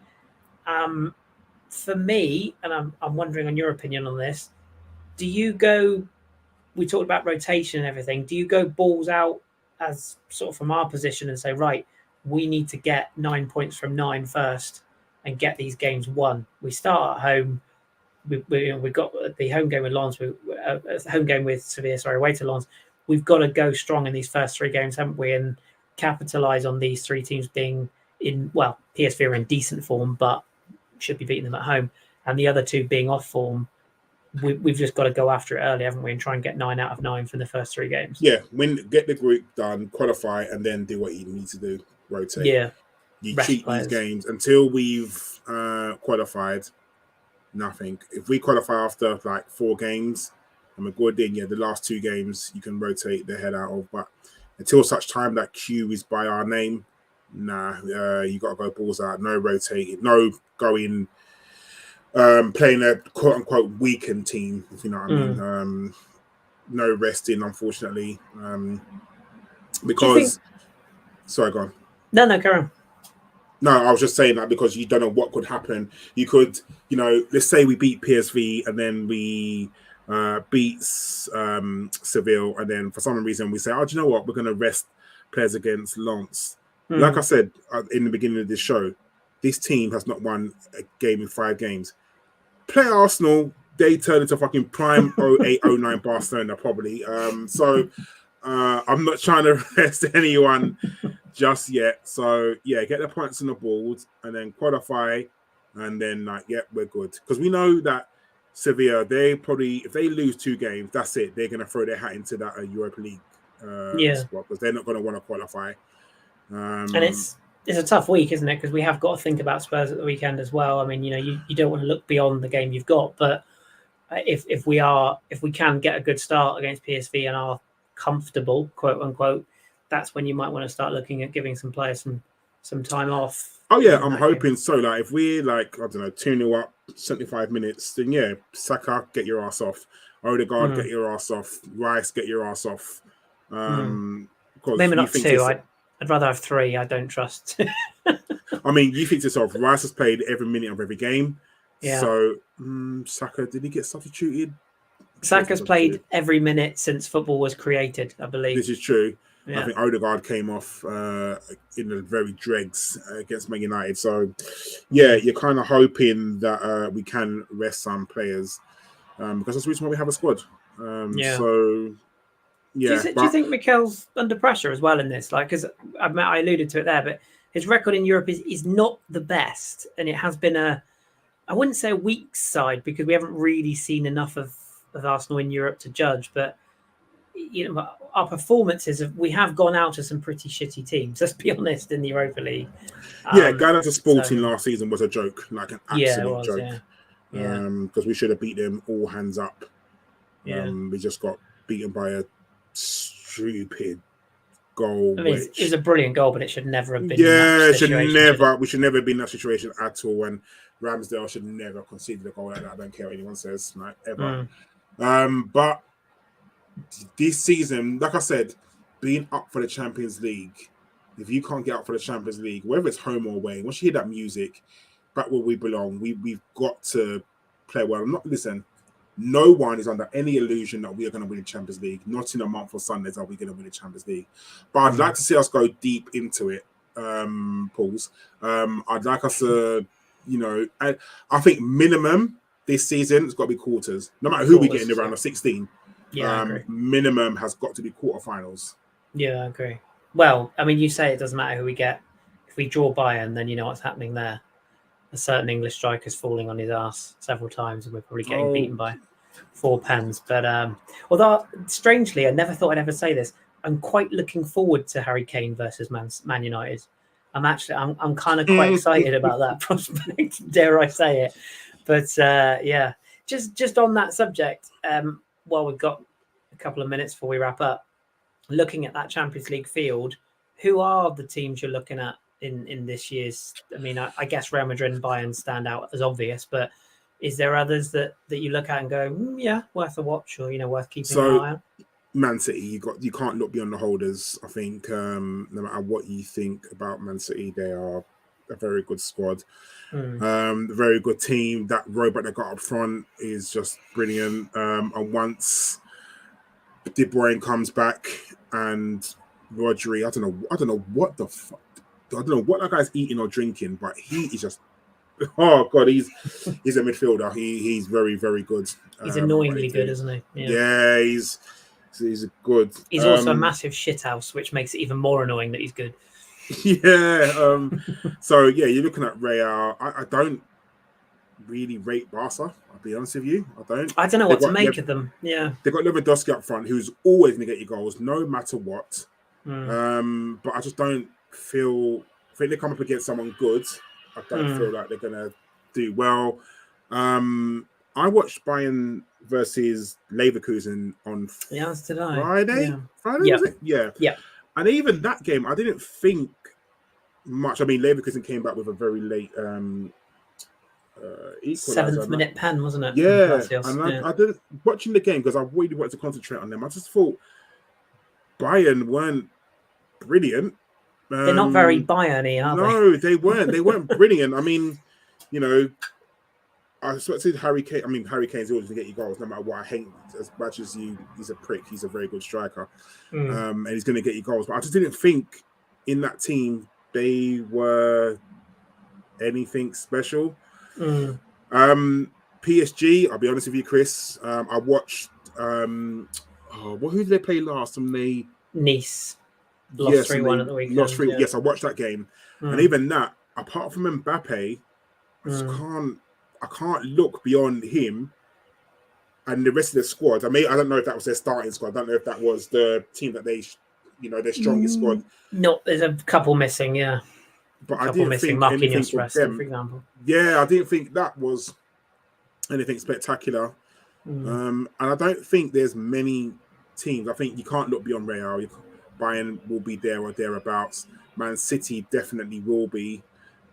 For me, and I'm wondering on your opinion on this, do you go, we talked about rotation and everything, do you go balls out as sort of from our position and say, right, we need to get 9 points from 9 first and get these games won? We start at home. We've got the home game with Lens, home game with Sevilla, away to Lens. We've got to go strong in these first 3 games, haven't we? And capitalise on these 3 teams being PSV are in decent form, but should be beating them at home. And the other 2 being off form. We've just got to go after it early, haven't we? And try and get 9 out of 9 from the first 3 games. Yeah, get the group done, qualify, and then do what you need to do. Rotate. Yeah. You cheat these games until we've qualified. Nothing. If we qualify after like 4 games and we're good, then the last 2 games you can rotate the head out of. But until such time that Q is by our name, you got to go balls out. No rotating. No going. Playing a quote unquote weakened team, if you know what I mean. No resting, unfortunately. Because sorry, go on. No, carry on. No, I was just saying that because you don't know what could happen. You could, let's say we beat PSV and then we beat Seville, and then for some reason we say, do you know what? We're going to rest players against Lens. Like I said in the beginning of this show, this team has not won a game in 5 games. Play Arsenal, they turn into fucking prime 08, 09 Barcelona probably. So I'm not trying to rest anyone just yet. So yeah, get the points on the board and then qualify, and then we're good. Because we know that Sevilla, they probably, if they lose 2 games, that's it. They're going to throw their hat into that Europa League spot because they're not going to want to qualify. And it's a tough week, isn't it? Because we have got to think about Spurs at the weekend as well. I mean, you don't want to look beyond the game you've got, but if we can get a good start against PSV and are comfortable, quote unquote, that's when you might want to start looking at giving some players some time off. Oh yeah, I'm hoping so. Like if we're 2-0 up, 75 minutes, then yeah, Saka, get your ass off. Odegaard, get your ass off. Reiss, get your ass off. Maybe not 2. I'd rather have 3. I don't trust. I mean, you think to yourself, Reiss has played every minute of every game. Yeah. So Saka, did he get substituted? Saka's played every minute since football was created, I believe. This is true. Yeah. I think Odegaard came off in the very dregs against Man United. So, yeah, you're kind of hoping that we can rest some players because that's the reason why we have a squad. So, yeah. Do you think Mikel's under pressure as well in this? Because I alluded to it there, but his record in Europe is not the best, and it has been I wouldn't say a weak side because we haven't really seen enough of Arsenal in Europe to judge, but our performances we have gone out to some pretty shitty teams. Let's be honest, in the Europa League. Going out to Sporting last season was a joke, like an absolute joke. Because we should have beat them all hands up. We just got beaten by a stupid goal. I mean, it was a brilliant goal, but it should never have been. Yeah, we should never have been in that situation at all. And Ramsdale should never concede a goal like that. I don't care what anyone says, ever. But this season, like I said, being up for the Champions League, if you can't get up for the Champions League, whether it's home or away, once you hear that music, back where we belong, we've got to play well. No one is under any illusion that we are going to win the Champions League. Not in a month or Sundays are we going to win the Champions League. But I'd like to see us go deep into it, Pauls. I'd like us to, I think minimum this season it's got to be quarters. No matter who we get in the round of 16. Minimum has got to be quarterfinals. Yeah, I agree. Well, I mean, you say it doesn't matter who we get. If we draw Bayern, then you know what's happening there. A certain English striker's falling on his ass several times, and we're probably getting beaten by 4 pens. But although strangely, I never thought I'd ever say this, I'm quite looking forward to Harry Kane versus Man United. I'm kind of quite excited about that prospect. Dare I say it? But just on that subject. Well, we've got a couple of minutes before we wrap up. Looking at that Champions League field, who are the teams you're looking at in this year's? I mean, I guess Real Madrid and Bayern stand out as obvious, but is there others that you look at and go, worth a watch or worth keeping an eye on? Man City, you can't look beyond the holders. I think no matter what you think about Man City, they are a very good squad. A very good team. That robot that got up front is just brilliant. And once De Bruyne comes back and Rodri, I don't know what the fuck. I don't know what that guy's eating or drinking, but he is just oh god, he's a midfielder. He's very, very good. He's annoyingly good, isn't he? Yeah, he's good. He's also a massive shithouse, which makes it even more annoying that he's good. So yeah, you're looking at Raya. I don't really rate Barca. I'll be honest with you. I don't know what to make of them. Yeah, they've got Lewandowski up front, who's always going to get you goals, no matter what. But I just don't feel. I think they come up against someone good. I don't feel like they're going to do well. I watched Bayern versus Leverkusen on Friday. Friday was it? Yeah. And even that game, I didn't think much. I mean, Leverkusen came back with a very late equaliser. 7th minute pen, wasn't it? Yeah. And I didn't watching the game because I really wanted to concentrate on them. I just thought Bayern weren't brilliant. They're not very Bayern-y, are they? No, they weren't. They weren't brilliant. I mean, I expected Harry Kane. I mean, Harry Kane's always going to get you goals, no matter what. I hate as much as he's a prick. He's a very good striker, and he's going to get you goals. But I just didn't think in that team they were anything special. PSG. I'll be honest with you, Kris. I watched. Who did they play last? And they Nice lost 3-1 at the weekend. Lost 3. Yes, I watched that game, and even that, apart from Mbappe, I can't look beyond him and the rest of the squad. I don't know if that was their starting squad. I don't know if that was the team that they, their strongest squad. No, there's a couple missing. Yeah, but I didn't think anything for them. For example. Yeah, I didn't think that was anything spectacular. And I don't think there's many teams. I think you can't look beyond Real. Bayern will be there or thereabouts. Man City definitely will be.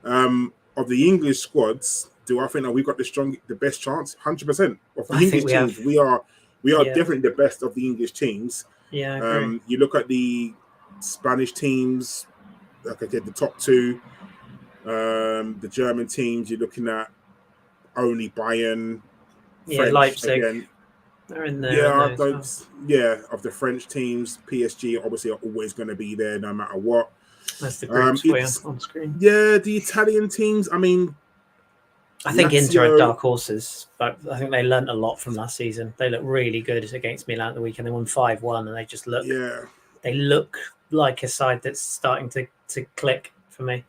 Of the English squads, do I think that we've got the best chance? 100% of the English teams. We are definitely the best of the English teams. Yeah, I agree. You look at the Spanish teams, like I said, the top two. The German teams, you're looking at only Bayern. French, Leipzig. Again. They're in there. Yeah, of the French teams, PSG obviously are always going to be there no matter what. That's the groups for you on screen. Yeah, the Italian teams. I think Inter are dark horses, but I think they learnt a lot from last season. They look really good against Milan at the weekend. They won 5-1, and they just look. Yeah. They look like a side that's starting to click for me.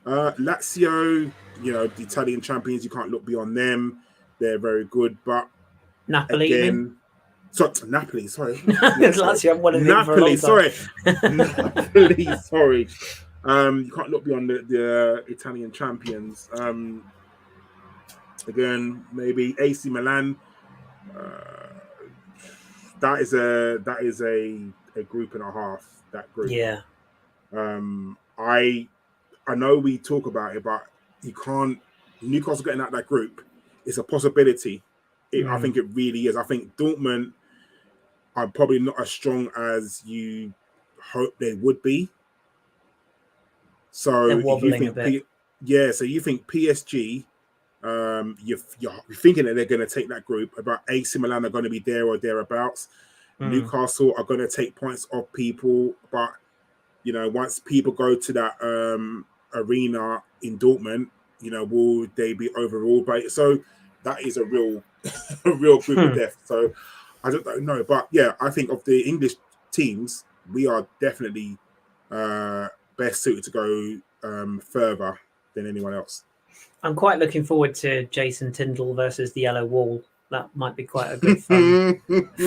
Lazio, the Italian champions. You can't look beyond them. They're very good, but Napoli. Again, Napoli. Sorry, Lazio haven't won a Napoli. Sorry, Napoli. Sorry. You can't look beyond the Italian champions. Again, maybe AC Milan. That is a group and a half. That group. Yeah. I know we talk about it, but you can't. Newcastle getting out of that group is a possibility. I think it really is. I think Dortmund are probably not as strong as you hope they would be. So they're wobbling a bit. So you think PSG, you're thinking that they're going to take that group. About AC Milan are going to be there or thereabouts. Newcastle are going to take points off people, but once people go to that arena in Dortmund, will they be overruled by it? So that is a real group of death. So I don't know, but yeah, I think of the English teams, we are definitely best suited to go further than anyone else. I'm quite looking forward to Jason Tyndall versus the Yellow Wall. That might be quite a good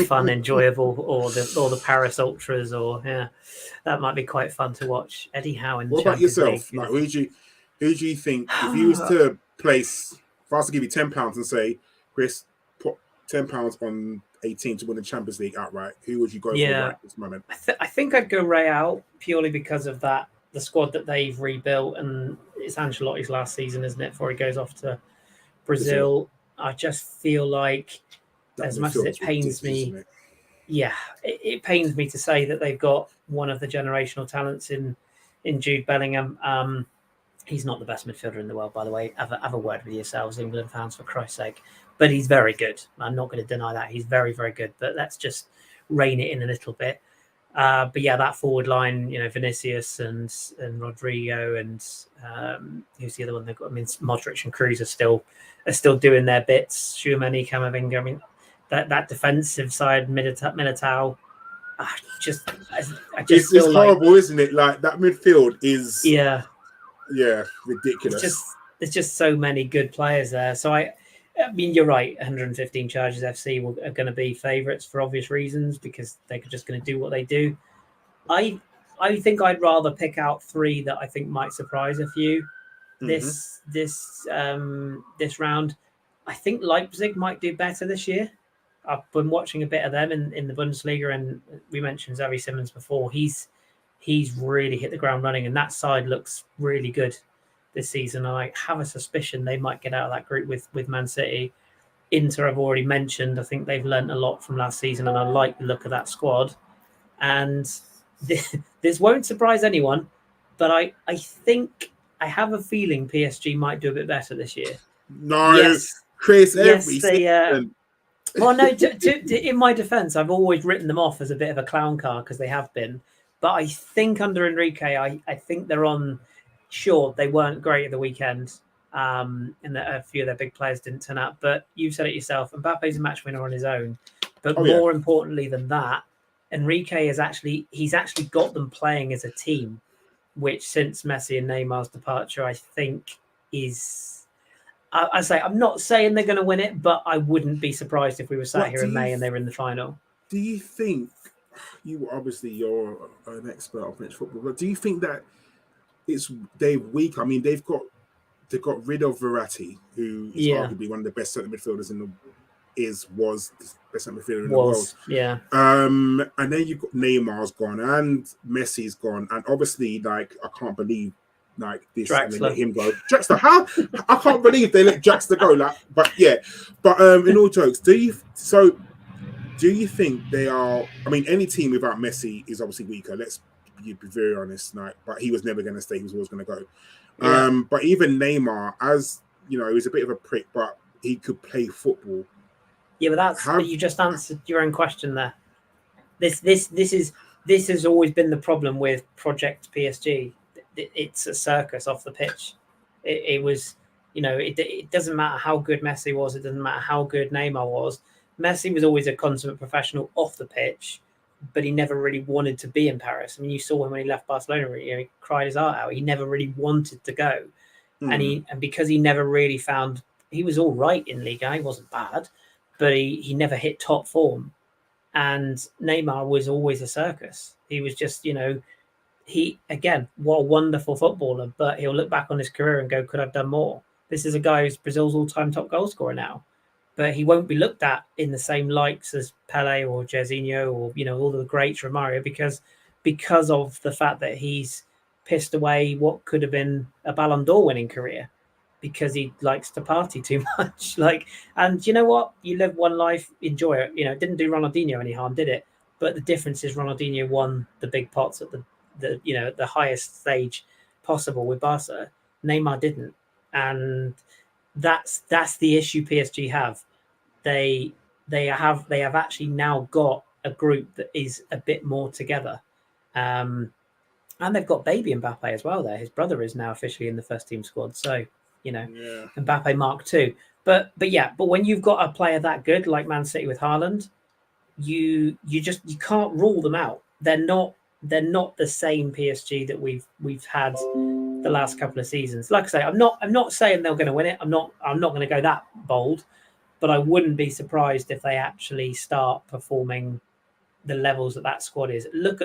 fun, enjoyable, or the Paris Ultras, that might be quite fun to watch. Eddie Howe in What Champions about yourself? League. Like, who do you think, if you was to place, if I was to give you £10 and say, Kris, put £10 on a team to win the Champions League outright, who would you go for right at this moment? I think I'd go Real purely because of that, the squad that they've rebuilt, and it's Ancelotti's last season, isn't it, before he goes off to Brazil. I just feel like, as much as it pains me, it pains me to say that they've got one of the generational talents in Jude Bellingham. He's not the best midfielder in the world, by the way. Have a word with yourselves, England fans, for Christ's sake. But he's very good. I'm not going to deny that. He's very, very good. But let's just rein it in a little bit. But yeah, that forward line, Vinicius and Rodrigo and who's the other one they've got? Modric and Kroos are still doing their bits. Tchouaméni, Camavinga. That defensive side, Militao. I just it's feel horrible, isn't it? Like that midfield is ridiculous. There's just so many good players there. So I mean, you're right. 115 Chargers FC are going to be favourites for obvious reasons because they're just going to do what they do. I think I'd rather pick out three that I think might surprise a few this round. I think Leipzig might do better this year. I've been watching a bit of them in the Bundesliga, and we mentioned Xavi Simons before. He's really hit the ground running, and that side looks really good this season. And I have a suspicion they might get out of that group with Man City. Inter, I've already mentioned. I think they've learnt a lot from last season, and I like the look of that squad. And this won't surprise anyone, but I think I have a feeling PSG might do a bit better this year. No, yes. Kris, Well, no, in my defence, I've always written them off as a bit of a clown car because they have been. But I think under Enrique, I think they're on. Sure, they weren't great at the weekend, and a few of their big players didn't turn up. But you've said it yourself. Mbappe's a match winner on his own. But more importantly than that, Enrique he's actually got them playing as a team, which since Messi and Neymar's departure, I think is. I say I'm not saying they're going to win it, but I wouldn't be surprised if we were sat here in May and they were in the final. Do you think you're an expert of French football, but do you think that they're weak? I mean, they got rid of Verratti, who is arguably one of the best centre midfielders was the best centre midfielder in the world. Yeah. And then you've got Neymar's gone and Messi's gone, and obviously, like, I can't believe this and they let him go. Draxler, how? I can't believe they let Draxler go. In all jokes, do you think they are? I mean, any team without Messi is obviously weaker. Let's be very honest. But he was never going to stay. He was always going to go. Yeah. But even Neymar, as you know, he was a bit of a prick, but he could play football. Yeah, but you just answered your own question there. This has always been the problem with Project PSG. It's a circus off the pitch. It was, it doesn't matter how good Messi was. It doesn't matter how good Neymar was. Messi was always a consummate professional off the pitch, but he never really wanted to be in Paris. I mean, you saw him when he left Barcelona. He cried his heart out. He never really wanted to go, and because he never really found he was all right in Liga. He wasn't bad, but he never hit top form. And Neymar was always a circus. He was just, what a wonderful footballer, but he'll look back on his career and go, could I have done more? This is a guy who's Brazil's all-time top goal scorer now, but he won't be looked at in the same lights as Pele or Jorginho or, all the greats, Romario, because of the fact that he's pissed away what could have been a Ballon d'Or winning career because he likes to party too much. And you know what? You live one life, enjoy it. It didn't do Ronaldinho any harm, did it? But the difference is Ronaldinho won the big pots at the highest stage possible with Barca. Neymar didn't, and that's the issue PSG have. They have actually now got a group that is a bit more together, and they've got baby Mbappe as well. There, his brother is now officially in the first team squad. So Mbappe Mark II. But when you've got a player that good like Man City with Haaland, you can't rule them out. They're not the same PSG that we've had the last couple of seasons. Like I say, I'm not saying they're going to win it. I'm not going to go that bold, but I wouldn't be surprised if they actually start performing the levels that squad is. Look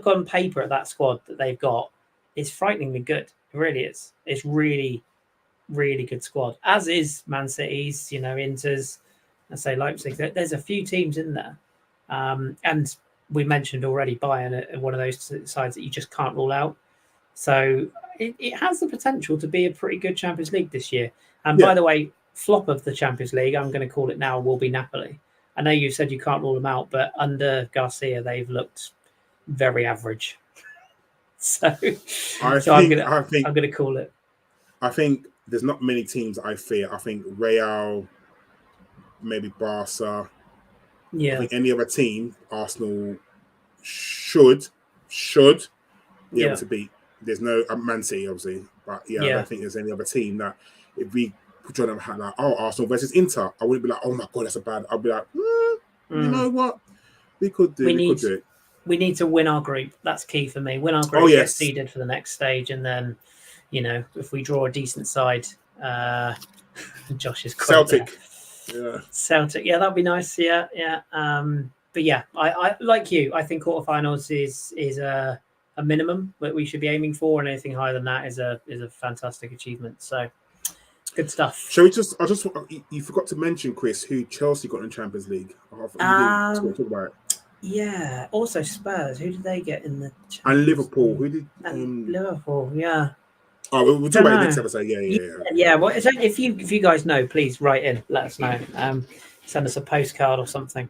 on paper at that squad that they've got. It's frighteningly good. It really is. It's really, really good squad. As is Man City's, Inter's, I say Leipzig. There's a few teams in there, and we mentioned already Bayern, one of those sides that you just can't rule out. So it has the potential to be a pretty good Champions League this year. And by the way, flop of the Champions League, I'm going to call it now, will be Napoli. I know you said you can't rule them out, but under Garcia, they've looked very average. I'm going to call it. I think there's not many teams I fear. I think Real, maybe Barca. Yeah. I think any other team, Arsenal should be able to beat. There's no Man City, obviously, but I don't think there's any other team that if we put on them like, Arsenal versus Inter, I wouldn't be like, oh my god, that's a bad. I'd be like, you know what, we could do it. We need to win our group. That's key for me. Win our group, get seeded for the next stage, and then if we draw a decent side, Josh is Celtic. There. Yeah, Celtic. Yeah, that'd be nice. Yeah. But I like you. I think quarterfinals is a minimum that we should be aiming for, and anything higher than that is a fantastic achievement. So good stuff. Shall we you forgot to mention, Kris, who Chelsea got in Champions League. Talk about it. Yeah. Also Spurs. Who did they get in the Champions and Liverpool? Who did? Liverpool. Yeah. Oh, we'll talk about it next episode. Yeah. Well, if you guys know, please write in. Let us know. Send us a postcard or something.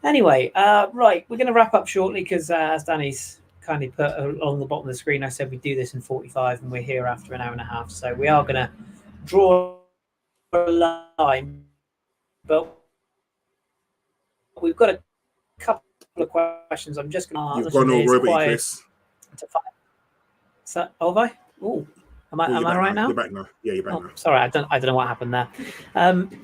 Anyway, right, we're going to wrap up shortly because as Danny's kindly put along the bottom of the screen, I said we do this in 45, and we're here after an hour and a half. So we are going to draw a line, but we've got a couple of questions. I'm just going to ask. You've gone all robot, Kris. So, have I? Oh. Am I right now? You're back now. Yeah, you're back now. Sorry, I don't know what happened there.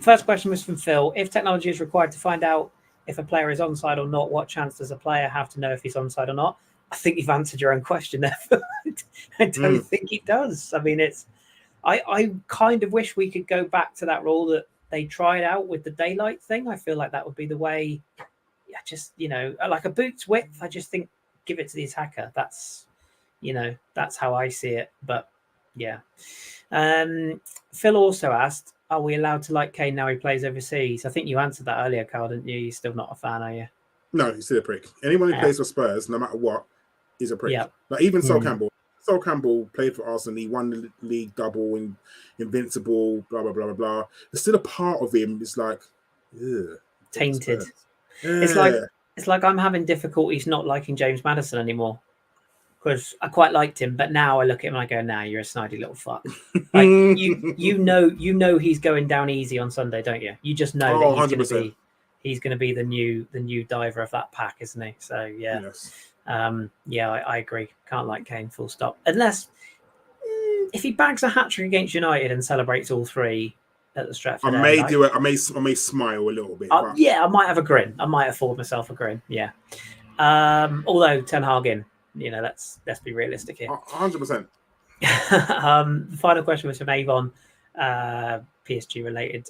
First question was from Phil. If technology is required to find out if a player is onside or not, what chance does a player have to know if he's onside or not? I think you've answered your own question there. I don't think he does. I mean, I kind of wish we could go back to that rule that they tried out with the daylight thing. I feel like that would be the way. Yeah, just, like a boot's width, I just think give it to the attacker. That's how I see it. But yeah. Phil also asked, are we allowed to like Kane now he plays overseas? I think you answered that earlier, Carl, didn't you? You're still not a fan, are you? No, he's still a prick. Anyone who plays for Spurs, no matter what, is a prick. Yeah. Like even Sol Campbell. Sol Campbell played for Arsenal. He won the league double and invincible, blah, blah, blah, blah, blah. There's still a part of him is like, tainted. Yeah. It's like I'm having difficulties not liking James Maddison anymore. Because I quite liked him, but now I look at him and I go, "Nah, you're a snidey little fuck." Like you know he's going down easy on Sunday, don't you? You just know that he's going to be the new diver of that pack, isn't he? So yeah, yes. I agree. Can't like Kane, full stop. Unless if he bags a hat trick against United and celebrates all three at the Stratford, I may do it. I may smile a little bit. Yeah, I might have a grin. I might afford myself a grin. Yeah. Although Ten Hag in. Let's be realistic here. 100%. The final question was from Avon, PSG related.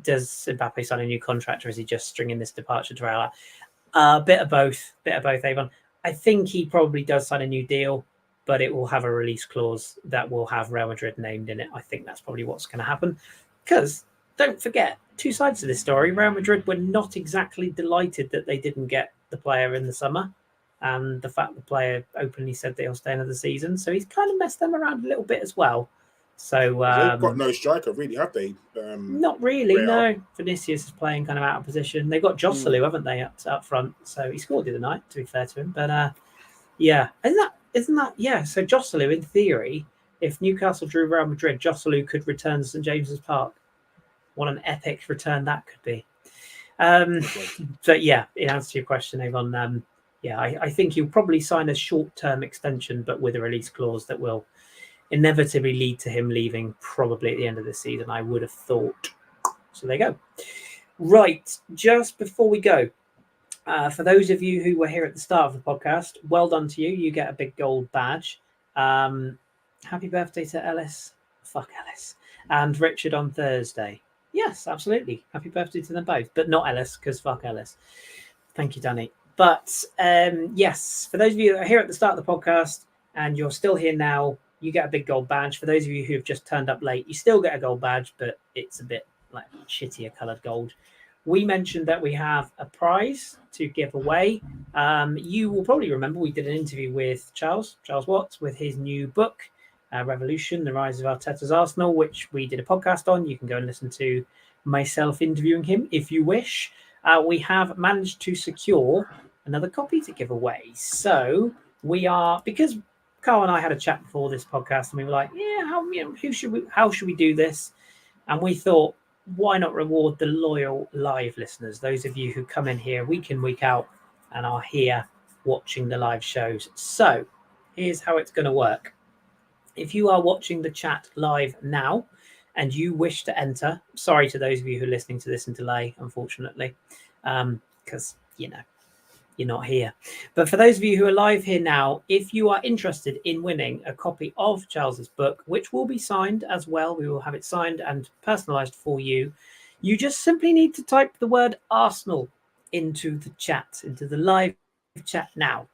Does Mbappe sign a new contract, or is he just stringing this departure to Raya? A bit of both, Avon. I think he probably does sign a new deal, but it will have a release clause that will have Real Madrid named in it. I think that's probably what's going to happen. Because don't forget, two sides to this story. Real Madrid were not exactly delighted that they didn't get the player in the summer. And the fact the player openly said they'll stay another season. So he's kind of messed them around a little bit as well. So they've got no striker, really, have they? Not really, Real. No. Vinicius is playing kind of out of position. They've got Joselu, haven't they, up front? So he scored the other night, to be fair to him. But yeah, isn't that yeah? So Joselu, in theory, if Newcastle drew Real Madrid, Joselu could return to St James's Park. What an epic return that could be. But yeah, in answer to your question, Avon, yeah, I think he'll probably sign a short-term extension, but with a release clause that will inevitably lead to him leaving probably at the end of the season, I would have thought. So there you go. Right, just before we go, for those of you who were here at the start of the podcast, well done to you. You get a big gold badge. Happy birthday to Ellis. Fuck Ellis. And Richard on Thursday. Yes, absolutely. Happy birthday to them both, but not Ellis, because fuck Ellis. Thank you, Danny. But yes, for those of you that are here at the start of the podcast and you're still here now, you get a big gold badge. For those of you who have just turned up late, you still get a gold badge, but it's a bit like shittier coloured gold. We mentioned that we have a prize to give away. You will probably remember we did an interview with Charles Watts with his new book, Revolution, The Rise of Arteta's Arsenal, which we did a podcast on. You can go and listen to myself interviewing him if you wish. We have managed to secure another copy to give away. So we are, because Carl and I had a chat before this podcast and we were like, yeah, how should we do this? And we thought, why not reward the loyal live listeners, those of you who come in here week in, week out and are here watching the live shows. So here's how it's going to work. If you are watching the chat live now and you wish to enter, sorry to those of you who are listening to this in delay, unfortunately, because, you're not here. But for those of you who are live here now, if you are interested in winning a copy of Charles's book, which will be signed as well, we will have it signed and personalised for you, you just simply need to type the word Arsenal into the chat, into the live chat now.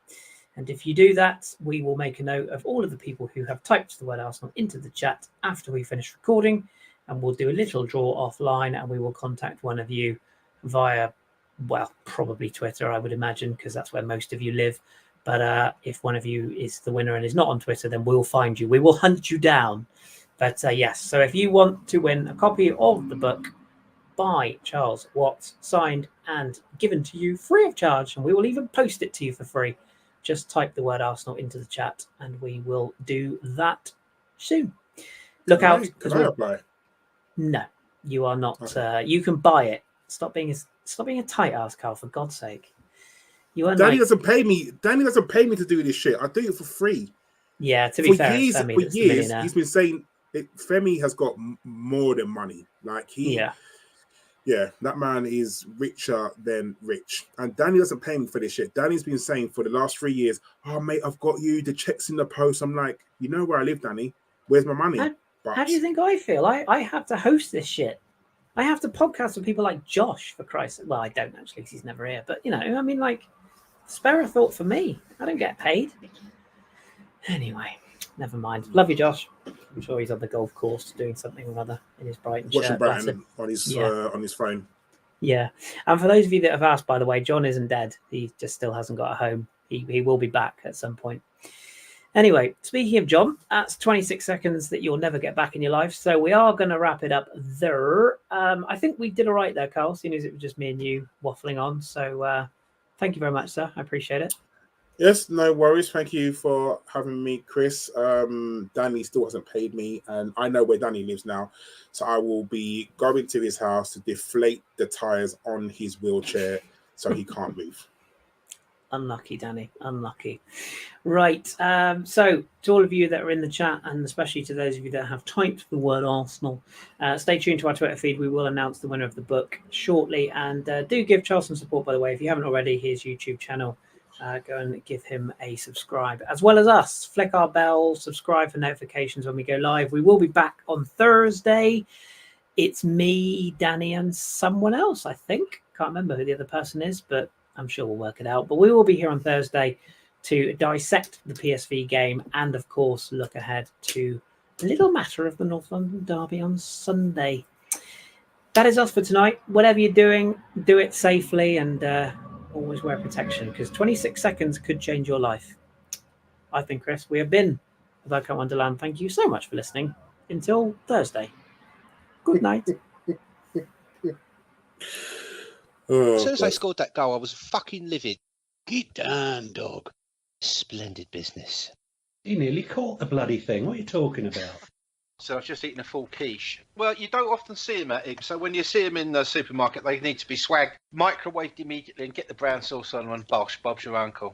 And if you do that, we will make a note of all of the people who have typed the word Arsenal into the chat after we finish recording, and we'll do a little draw offline and we will contact one of you via, well, probably Twitter, I would imagine, because that's where most of you live. But if one of you is the winner and is not on Twitter, then we'll find you. We will hunt you down. But yes, so if you want to win a copy of the book by Charles Watts, signed and given to you free of charge, and we will even post it to you for free, just type the word Arsenal into the chat and we will do that soon. Look out. Can I apply? No, you are not. Okay. You can buy it. Stop being a tight ass, Carl, for God's sake. Danny doesn't pay me. Danny doesn't pay me to do this shit. I do it for free. Yeah, to be fair, for years he's been saying Femi has got more than money. Like Yeah, that man is richer than rich. And Danny doesn't pay me for this shit. Danny's been saying for the last 3 years, oh, mate, I've got you. The check's in the post. I'm like, you know where I live, Danny. Where's my money? How do you think I feel? I have to host this shit. I have to podcast with people like Josh, for Christ's sake. Well, I don't actually, because he's never here. But, you know, I mean, like, spare a thought for me. I don't get paid. Anyway, never mind. Love you, Josh. I'm sure he's on the golf course doing something or other in his Brighton Watching shirt. Brighton on his phone. Yeah. And for those of you that have asked, by the way, John isn't dead. He just still hasn't got a home. He will be back at some point. Anyway, speaking of John, that's 26 seconds that you'll never get back in your life. So we are going to wrap it up there. I think we did all right there, Carl, seeing as it was just me and you waffling on. So thank you very much, sir. I appreciate it. Yes, no worries. Thank you for having me, Kris. Danny still hasn't paid me, and I know where Danny lives now. So I will be going to his house to deflate the tires on his wheelchair so he can't move. Unlucky, Danny. Unlucky. Right. So to all of you that are in the chat, and especially to those of you that have typed the word Arsenal, stay tuned to our Twitter feed. We will announce the winner of the book shortly. And do give Charles some support, by the way. If you haven't already, his YouTube channel. Go and give him a subscribe, as well as us. Flick our bell, subscribe for notifications when we go live. We will be back on Thursday. It's me, Danny, and someone else, I think. Can't remember who the other person is, but I'm sure we'll work it out. But we will be here on Thursday to dissect the PSV game and, of course, look ahead to a little matter of the North London derby on Sunday. That is us for tonight. Whatever you're doing, do it safely and always wear protection, because 26 seconds could change your life. I've been Kris. We have been Bergkamp Wonderland. Thank you so much for listening. Until Thursday. Good night. As soon as I scored that goal, I was fucking livid. Get down, dog. Splendid business. He nearly caught the bloody thing. What are you talking about? So I've just eaten a full quiche. Well, you don't often see them at it. So when you see them in the supermarket, they need to be swagged, microwaved immediately, and get the brown sauce on and bosh, Bob's your uncle.